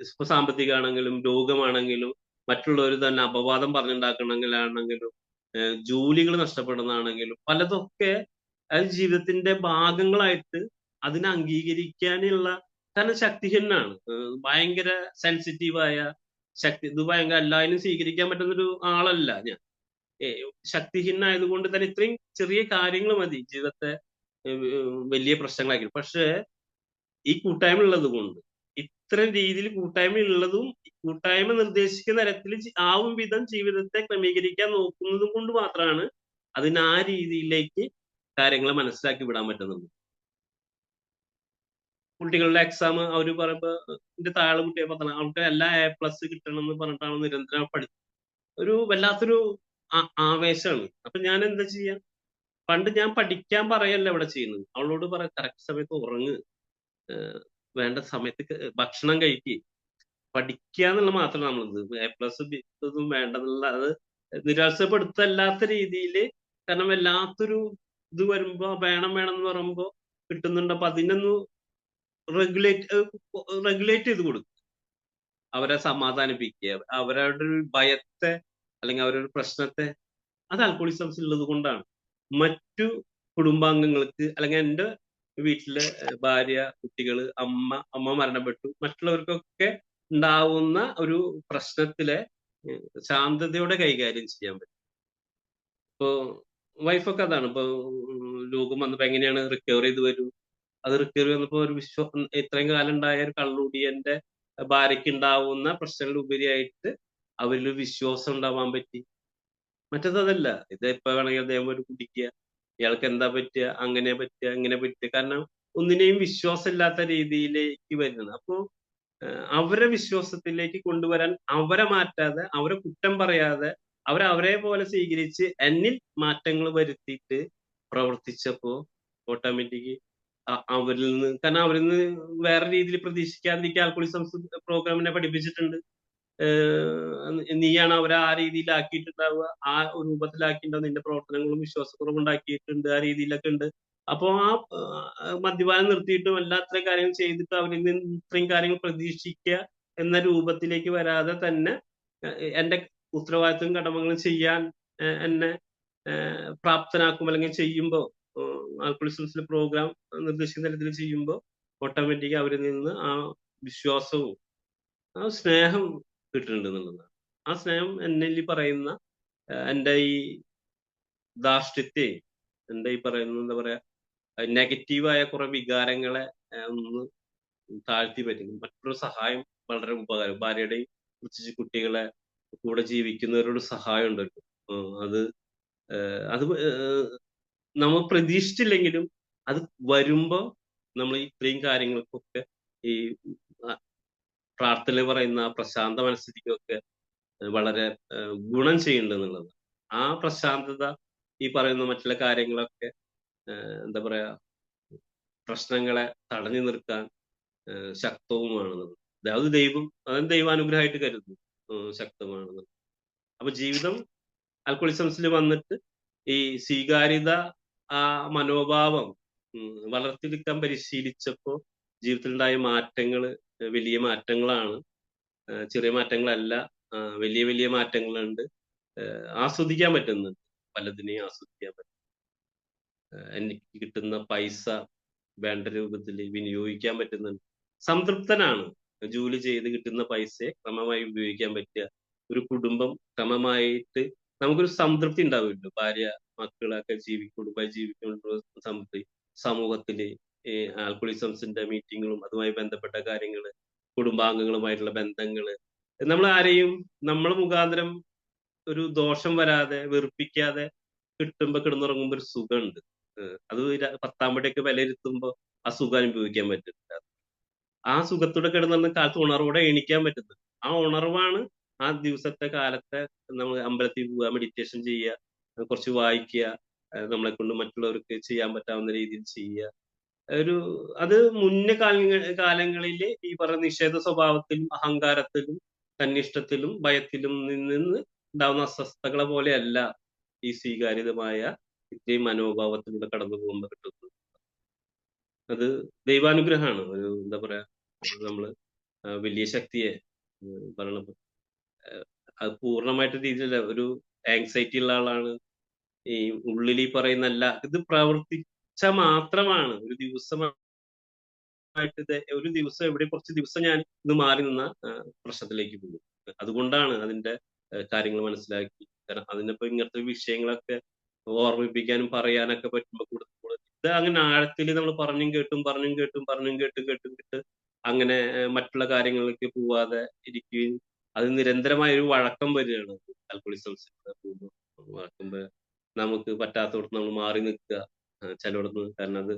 ഇപ്പൊ സാമ്പത്തികമാണെങ്കിലും രോഗമാണെങ്കിലും മറ്റുള്ളവർ തന്നെ അപവാദം പറഞ്ഞുണ്ടാക്കണമെങ്കിലാണെങ്കിലും ജോലികൾ നഷ്ടപ്പെടുന്നതാണെങ്കിലും പലതൊക്കെ അത് ജീവിതത്തിന്റെ ഭാഗങ്ങളായിട്ട് അതിനെ അംഗീകരിക്കാനുള്ള, കാരണം ശക്തിഹീനാണ്, ഭയങ്കര സെൻസിറ്റീവായ ഇത് ഭയങ്കര എല്ലാവരും സ്വീകരിക്കാൻ പറ്റുന്നൊരു ആളല്ല ഞാൻ. ശക്തിഹീനായതുകൊണ്ട് തന്നെ ഇത്രയും ചെറിയ കാര്യങ്ങൾ മതി ജീവിതത്തെ വലിയ പ്രശ്നങ്ങളാക്കി. പക്ഷേ ഈ കൂട്ടായ്മ ഉള്ളത് കൊണ്ട്, ഇത്തരം രീതിയിൽ കൂട്ടായ്മ ഉള്ളതും കൂട്ടായ്മ നിർദ്ദേശിക്കുന്ന തരത്തിൽ ആവും വിധം ജീവിതത്തെ ക്രമീകരിക്കാൻ നോക്കുന്നതും കൊണ്ട് മാത്രമാണ് അതിന് ആ രീതിയിലേക്ക് കാര്യങ്ങളെ മനസ്സിലാക്കി വിടാൻ പറ്റുന്നത്. കുട്ടികളുടെ എക്സാം അവർ പറയുമ്പോ എന്റെ താഴെ കുട്ടിയെ പറഞ്ഞ അവർക്ക് എല്ലാ A+ കിട്ടണം എന്ന് പറഞ്ഞിട്ടാണ് നിരന്തരം ഒരു വല്ലാത്തൊരു ആവേശമാണ്. അപ്പൊ ഞാൻ എന്താ ചെയ്യാ, പണ്ട് ഞാൻ പഠിക്കാൻ പറയല്ല ഇവിടെ ചെയ്യുന്നത്, അവളോട് കറക്റ്റ് സമയത്ത് ഉറങ്ങ്, വേണ്ട സമയത്ത് ഭക്ഷണം കഴിക്കുക, പഠിക്കുക എന്നുള്ള മാത്രമല്ല നമ്മളത്. A+ ഇതൊന്നും വേണ്ടെന്നുള്ള, അത് നിരാശപ്പെടുത്തല്ലാത്ത രീതിയിൽ. കാരണം വല്ലാത്തൊരു ഇത് വരുമ്പോ വേണം എന്ന് പറയുമ്പോ കിട്ടുന്നുണ്ട്. അപ്പൊ അതിനൊന്ന് റെഗുലേറ്റ് ചെയ്ത് കൊടുക്കുക, അവരെ സമാധാനിപ്പിക്കുക, അവരുടെ ഒരു ഭയത്തെ അല്ലെങ്കിൽ അവരുടെ പ്രശ്നത്തെ. അത് ആൽക്കഹോളിസംസ് ഉള്ളത് കൊണ്ടാണ്. മറ്റു കുടുംബാംഗങ്ങൾക്ക് അല്ലെങ്കിൽ എൻ്റെ വീട്ടിലെ ഭാര്യ, കുട്ടികള്, അമ്മ മരണപ്പെട്ടു, മറ്റുള്ളവർക്കൊക്കെ ഉണ്ടാവുന്ന ഒരു പ്രശ്നത്തിലെ ശാന്തതയോടെ കൈകാര്യം ചെയ്യാൻ പറ്റും. ഇപ്പോ വൈഫൊക്കെ അതാണ്, ഇപ്പൊ രോഗം വന്നപ്പോ എങ്ങനെയാണ് റിക്കവർ ചെയ്ത് വരും. അത് റിക്കവർ വന്നപ്പോ ഒരു ഇത്രയും കാലം ഉണ്ടായ ഒരു കള്ളുടിയന്റെ ഭാര്യയ്ക്ക് ഉണ്ടാവുന്ന പ്രശ്നങ്ങൾ ഉപരിയായിട്ട് അവരിൽ വിശ്വാസം ഉണ്ടാവാൻ പറ്റി. മറ്റേതല്ല, ഇത് എപ്പോ വേണമെങ്കിൽ അദ്ദേഹം ഒരു കുടിക്കുക, ഇയാൾക്ക് എന്താ പറ്റുക, അങ്ങനെ പറ്റുക, ഇങ്ങനെ പറ്റുക. കാരണം ഒന്നിനെയും വിശ്വാസമില്ലാത്ത രീതിയിലേക്ക് വരുന്നത്. അപ്പോ അവരെ വിശ്വാസത്തിലേക്ക് കൊണ്ടുവരാൻ, അവരെ മാറ്റാതെ, അവരെ കുറ്റം പറയാതെ, അവരെ പോലെ സ്വീകരിച്ച് എന്നിൽ മാറ്റങ്ങൾ വരുത്തിയിട്ട് പ്രവർത്തിച്ചപ്പോ ഓട്ടോമാറ്റിക് അവരിൽ നിന്ന്, കാരണം അവരിൽ നിന്ന് വേറെ രീതിയിൽ പ്രതീക്ഷിക്കാതിരിക്കുക ആൽക്കഹോളിസം പ്രോഗ്രാമിനെ പഠിപ്പിച്ചിട്ടുണ്ട്. നീയാണ് അവരെ ആ രീതിയിലാക്കിയിട്ടുണ്ടാവുക, ആ രൂപത്തിലാക്കിയിട്ടുണ്ടാവും, നിന്റെ പ്രവർത്തനങ്ങളും വിശ്വാസക്കുറവ് ഉണ്ടാക്കിയിട്ടുണ്ട്, ആ രീതിയിലൊക്കെ ഉണ്ട്. അപ്പോ ആ മദ്യപാനം നിർത്തിയിട്ടും എല്ലാ ഇത്രയും കാര്യങ്ങൾ ചെയ്തിട്ട് അവരിൽ നിന്ന് ഇത്രയും കാര്യങ്ങൾ പ്രതീക്ഷിക്കുക എന്ന രൂപത്തിലേക്ക് വരാതെ തന്നെ എന്റെ ഉത്തരവാദിത്വം കടമകളും ചെയ്യാൻ എന്നെ പ്രാപ്തനാക്കും. അല്ലെങ്കിൽ ചെയ്യുമ്പോൾ ആൽക്കഹോളിസംസിലെ പ്രോഗ്രാം നിർദ്ദേശിക്കുന്ന തരത്തിൽ ചെയ്യുമ്പോൾ ഓട്ടോമാറ്റിക് അവരിൽ നിന്ന് ആ വിശ്വാസവും ആ സ്നേഹം കിട്ടുന്നുണ്ട് എന്നുള്ളതാണ്. ആ സ്നേഹം എന്നിൽ പറയുന്ന എൻ്റെ ഈ ധാർഷ്ട്യത്തെ, എൻ്റെ ഈ പറയുന്ന എന്താ പറയാ നെഗറ്റീവായ കുറെ വികാരങ്ങളെ ഒന്ന് താഴ്ത്തി പറ്റും. മറ്റൊരു സഹായം വളരെ ഉപകാരം. ഭാര്യയുടെയും പ്രത്യേകിച്ച് കുട്ടികളെ കൂടെ ജീവിക്കുന്നവരോട് സഹായം ഉണ്ടല്ലോ, അത് അത് നമ്മൾ പ്രതീക്ഷിച്ചില്ലെങ്കിലും അത് വരുമ്പോ നമ്മൾ ഇത്രയും കാര്യങ്ങൾക്കൊക്കെ ഈ പ്രാർത്ഥന പറയുന്ന പ്രശാന്ത മനസ്ഥിതിക്കൊക്കെ വളരെ ഗുണം ചെയ്യുന്നുണ്ട് എന്നുള്ളത്. ആ പ്രശാന്തത ഈ പറയുന്ന മറ്റുള്ള കാര്യങ്ങളൊക്കെ എന്താ പറയാ പ്രശ്നങ്ങളെ തടഞ്ഞു നിർത്താൻ ശക്തവുമാണെന്നത്. അത് ദൈവാനുഗ്രഹമായിട്ട് കരുതുന്നു, ശക്തമാണെന്ന്. അപ്പൊ ജീവിതം ആൽക്കഹോളിസംസിൽ വന്നിട്ട് ഈ സ്വീകാര്യത, ആ മനോഭാവം വളർത്തിയെടുക്കാൻ പരിശീലിച്ചപ്പോ ജീവിതത്തിലുണ്ടായ മാറ്റങ്ങള് വലിയ മാറ്റങ്ങളാണ്. ചെറിയ മാറ്റങ്ങളല്ല, വലിയ വലിയ മാറ്റങ്ങളുണ്ട്. ആസ്വദിക്കാൻ പറ്റുന്നുണ്ട്, പലതിനെയും ആസ്വദിക്കാൻ പറ്റും. എനിക്ക് കിട്ടുന്ന പൈസ വേണ്ട രൂപത്തിൽ വിനിയോഗിക്കാൻ പറ്റുന്നുണ്ട്. സംതൃപ്തനാണ്. ജോലി ചെയ്ത് കിട്ടുന്ന പൈസയെ ക്രമമായി ഉപയോഗിക്കാൻ പറ്റുക, ഒരു കുടുംബം ക്രമമായിട്ട് നമുക്കൊരു സംതൃപ്തി ഉണ്ടാവുമല്ലോ. ഭാര്യ, മക്കളൊക്കെ കുടുംബമായി ജീവിക്കുമ്പോൾ സംതൃപ്തി. സമൂഹത്തില് ആൽക്കഹോളിസംസിന്റെ മീറ്റിങ്ങുകളും അതുമായി ബന്ധപ്പെട്ട കാര്യങ്ങള്, കുടുംബാംഗങ്ങളുമായിട്ടുള്ള ബന്ധങ്ങള്, നമ്മൾ ആരെയും നമ്മൾ മുഖാന്തരം ഒരു ദോഷം വരാതെ, വെറുപ്പിക്കാതെ കിട്ടുമ്പോ കിടന്നുറങ്ങുമ്പോ ഒരു സുഖമുണ്ട്. അത് 10-ആം പടിയൊക്കെ വിലയിരുത്തുമ്പോ ആ സുഖം അനുഭവിക്കാൻ പറ്റുന്നില്ല. ആ സുഖത്തോടെ കിടന്നുറങ്ങുന്ന കാലത്ത് ഉണർവോടെ എണീക്കാൻ പറ്റുന്നത്. ആ ഉണർവാണ് ആ ദിവസത്തെ കാലത്തെ നമ്മൾ അമ്പലത്തിൽ പോവുക, മെഡിറ്റേഷൻ ചെയ്യുക, കുറച്ച് വായിക്കുക, നമ്മളെ കൊണ്ട് മറ്റുള്ളവർക്ക് ചെയ്യാൻ പറ്റാവുന്ന രീതിയിൽ ചെയ്യുക. ഒരു അത് മുന്നേ കാലങ്ങളിൽ ഈ പറയുന്ന നിഷേധ സ്വഭാവത്തിലും അഹങ്കാരത്തിലും തന്നിഷ്ടത്തിലും ഭയത്തിലും നിന്ന് ഉണ്ടാവുന്ന അസ്വസ്ഥതകളെ പോലെയല്ല ഈ സ്വീകാര്യതമായ ഇത്രയും മനോഭാവത്തിലൂടെ കടന്നു പോകുമ്പോൾ കിട്ടുന്നത്. അത് ദൈവാനുഗ്രഹമാണ്. ഒരു എന്താ പറയാ, നമ്മള് വലിയ ശക്തിയെ പറയണത് അത് പൂർണ്ണമായിട്ട് രീതിയിലല്ല. ഒരു ആങ്സൈറ്റി ഉള്ള ആളാണ്. ഈ ഉള്ളിൽ ഈ പറയുന്ന ഇത് പ്രവർത്തിച്ച മാത്രമാണ് ഒരു ദിവസമായിട്ട് ഒരു ദിവസം എവിടെ കുറച്ച് ദിവസം ഞാൻ ഇത് മാറി നിന്ന പ്രശ്നത്തിലേക്ക് പോകും. അതുകൊണ്ടാണ് അതിന്റെ കാര്യങ്ങൾ മനസ്സിലാക്കി. കാരണം അതിനിപ്പോ ഇങ്ങനത്തെ വിഷയങ്ങളൊക്കെ ഓർമ്മിപ്പിക്കാനും പറയാനൊക്കെ പറ്റുമ്പോ കൂടുതൽ ഇത് അങ്ങനെ ആഴത്തിൽ നമ്മൾ പറഞ്ഞും കേട്ട് അങ്ങനെ മറ്റുള്ള കാര്യങ്ങളിലേക്ക് പോവാതെ ഇരിക്കുകയും അത് നിരന്തരമായ ഒരു വഴക്കം വരികയാണ്. ആൽക്കഹോളിസംസ് വഴക്കുമ്പോ നമുക്ക് പറ്റാത്തടത്ത് നമ്മൾ മാറി നിൽക്കുക, ചിലയിടത്ത്. കാരണം അത്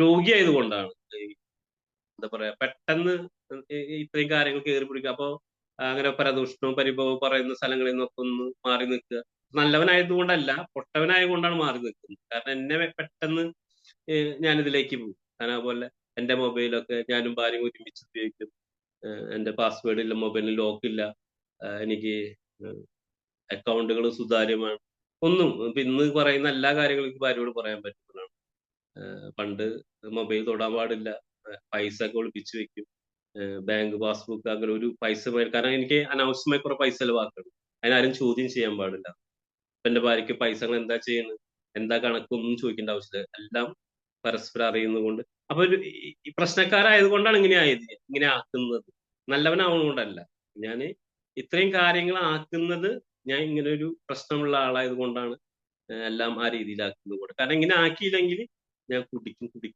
രോഗിയായത് കൊണ്ടാണ്. എന്താ പറയാ, പെട്ടെന്ന് ഇത്രയും കാര്യങ്ങൾ കയറി പിടിക്കുക. അപ്പൊ അങ്ങനെ പരദൂഷണവും പരിഭവവും പറയുന്ന സ്ഥലങ്ങളിൽ നിന്നൊക്കെ ഒന്ന് മാറി നിൽക്കുക. നല്ലവനായതുകൊണ്ടല്ല, പൊട്ടവനായതുകൊണ്ടാണ് മാറി നിൽക്കുന്നത്. കാരണം എന്നെ പെട്ടെന്ന് ഞാനിതിലേക്ക് പോകും. കാരണം അതുപോലെ എന്റെ മൊബൈലൊക്കെ ഞാനും ഭാര്യയും ഒരുമിച്ച് ഉപയോഗിക്കും. എന്റെ പാസ്വേഡ് ഇല്ല, മൊബൈലിൽ ലോക്കില്ല, എനിക്ക് അക്കൗണ്ടുകൾ സുതാര്യമാണ്. ഒന്നും ഇപ്പൊ ഇന്ന് പറയുന്ന എല്ലാ കാര്യങ്ങളും എനിക്ക് ഭാര്യയോട് പറയാൻ പറ്റുന്നതാണ്. പണ്ട് മൊബൈൽ തൊടാൻ പാടില്ല, പൈസ ഒക്കെ ഒളിപ്പിച്ച് വെക്കും, ബാങ്ക് പാസ്ബുക്ക് അങ്ങനെ ഒരു പൈസ കാരണം എനിക്ക് അനാവശ്യമായി കുറെ പൈസ ചെലവാക്കണം. അതിനാരും ചോദ്യം ചെയ്യാൻ പാടില്ല. ഇപ്പൊ എന്റെ ഭാര്യയ്ക്ക് പൈസകൾ എന്താ ചെയ്യുന്നത്, എന്താ കണക്കൊന്നും ചോദിക്കേണ്ട ആവശ്യമില്ല. എല്ലാം പരസ്പരം അറിയുന്നത്. അപ്പൊ ഈ പ്രശ്നക്കാരായത് കൊണ്ടാണ് ഇങ്ങനെ ആക്കുന്നത്. നല്ലവനാവുന്നതുകൊണ്ടല്ല. ഞാൻ ഇത്രയും കാര്യങ്ങൾ ആക്കുന്നത് ഞാൻ ഇങ്ങനെ ഒരു പ്രശ്നമുള്ള ആളായത് കൊണ്ടാണ് എല്ലാം ആ രീതിയിലാക്കുന്നത് കൂടെ. കാരണം ഇങ്ങനെ ആക്കിയില്ലെങ്കിൽ ഞാൻ കുടിക്കാൻ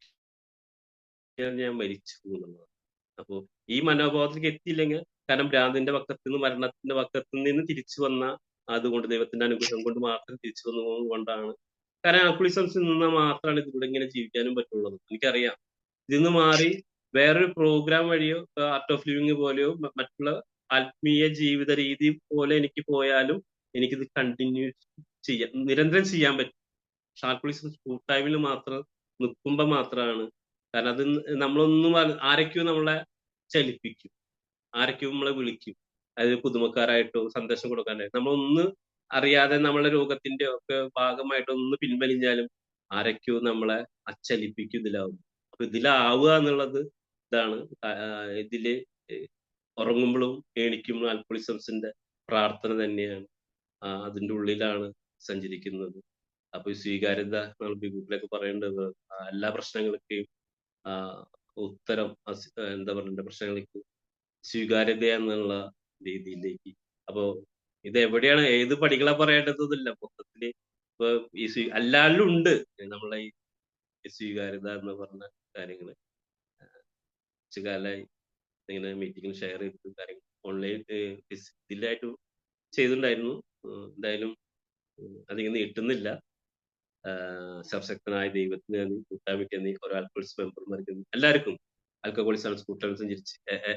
ഞാൻ മരിച്ചു പോകുന്നുള്ളതാണ്. അപ്പോ ഈ മനോഭാവത്തിലേക്ക് എത്തിയില്ലെങ്കിൽ, കാരണം ഭ്രാന്തിന്റെ പക്കത്ത് നിന്ന് മരണത്തിന്റെ പക്കത്ത് നിന്ന് തിരിച്ചു വന്ന അതുകൊണ്ട് ദൈവത്തിന്റെ അനുഗ്രഹം കൊണ്ട് മാത്രം തിരിച്ചു വന്നത് കൊണ്ടാണ്. കാരണം ആൽക്കഹോളിസംസിൽ നിന്നാൽ മാത്രമാണ് ഇതിലൂടെ ഇങ്ങനെ ജീവിക്കാനും പറ്റുള്ളത്. എനിക്കറിയാം. ഇതിന്ന് മാറി വേറൊരു പ്രോഗ്രാം വഴിയോ ആർട്ട് ഓഫ് ലിവിങ് പോലെയോ മറ്റുള്ള ആത്മീയ ജീവിത രീതി പോലെ എനിക്ക് പോയാലും എനിക്കിത് കണ്ടിന്യൂ നിരന്തരം ചെയ്യാൻ പറ്റും. പക്ഷെ ആൽക്കഹോളിസം ഫുൾ ടൈമിൽ മാത്രം നിൽക്കുമ്പോൾ മാത്രമാണ്. കാരണം അത് നമ്മളൊന്നും ആരൊക്കെയോ നമ്മളെ ചലിപ്പിക്കും, ആരൊക്കെയോ നമ്മളെ വിളിക്കും. അതായത് പുതുമക്കാരായിട്ടോ സന്ദേശം കൊടുക്കാനായിട്ട് നമ്മളൊന്ന് അറിയാതെ നമ്മളെ രോഗത്തിന്റെ ഒക്കെ ഭാഗമായിട്ട് ഒന്ന് പിൻവലിഞ്ഞാലും ആരൊക്കെയോ നമ്മളെ അച്ചലിപ്പിക്കും ഇതിലാവും. അപ്പൊ ഇതിലാവുക എന്നുള്ളത് ഇതാണ്. ഇതില് ഉറങ്ങുമ്പോഴും എണീക്കുമ്പോഴും ആൽക്കഹോളിസംസിന്റെ പ്രാർത്ഥന തന്നെയാണ്. അതിന്റെ ഉള്ളിലാണ് സഞ്ചരിക്കുന്നത്. അപ്പൊ ഈ സ്വീകാര്യത നമ്മൾ ബിബിളിലൊക്കെ പറയേണ്ടത് എല്ലാ പ്രശ്നങ്ങൾക്കും ഉത്തരം എന്താ പറയണ്ട, പ്രശ്നങ്ങൾക്ക് സ്വീകാര്യത എന്നുള്ള രീതിയിലേക്ക്. അപ്പോ ഇത് എവിടെയാണ് ഏത് പടികളാ പറയേണ്ടതില്ല. മൊത്തത്തില് ഇപ്പൊ ഈ എല്ലാവരിലും ഉണ്ട് നമ്മളെ ഈ സ്വീകാര്യത എന്ന് പറഞ്ഞ കാര്യങ്ങള്. കുറച്ചു കാലമായി ഇങ്ങനെ മീറ്റിംഗിൽ ഷെയർ ചെയ്തിട്ടും കാര്യങ്ങൾ ഓൺലൈൻ ഇതിലായിട്ട് ചെയ്തിട്ടുണ്ടായിരുന്നു. എന്തായാലും അതിങ്ങനെ നീട്ടുന്നില്ല. സർവശക്തനായ ദൈവത്തിന് നന്ദി, കൂട്ടായ്മയ്ക്ക് നന്ദി, ഓരോ ആൽക്കഹോളിസ് മെമ്പർമാർക്ക് എല്ലാവർക്കും ആൽക്കഹോളിസ് കൂട്ടായ്മ സഞ്ചരിച്ച്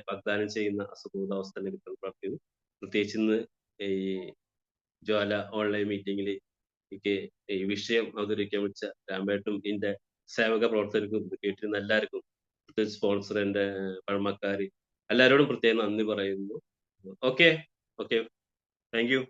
വാഗ്ദാനം ചെയ്യുന്ന അസുഖബോധാവസ്ഥ കിട്ടുന്ന പ്രാർത്ഥിക്കുന്നു. പ്രത്യേകിച്ച് ഇന്ന് ഈ ജ്വാല ഓൺലൈൻ മീറ്റിംഗിൽ എനിക്ക് ഈ വിഷയം അവതരിക്കാൻ വിളിച്ച രാമേട്ടും ഇതിന്റെ സേവക പ്രവർത്തകർക്കും കേട്ടിരുന്ന എല്ലാവർക്കും, പ്രത്യേകിച്ച് സ്പോൺസർ, എന്റെ പഴമക്കാര് എല്ലാവരോടും പ്രത്യേകം നന്ദി പറയുന്നു. Okay, thank you.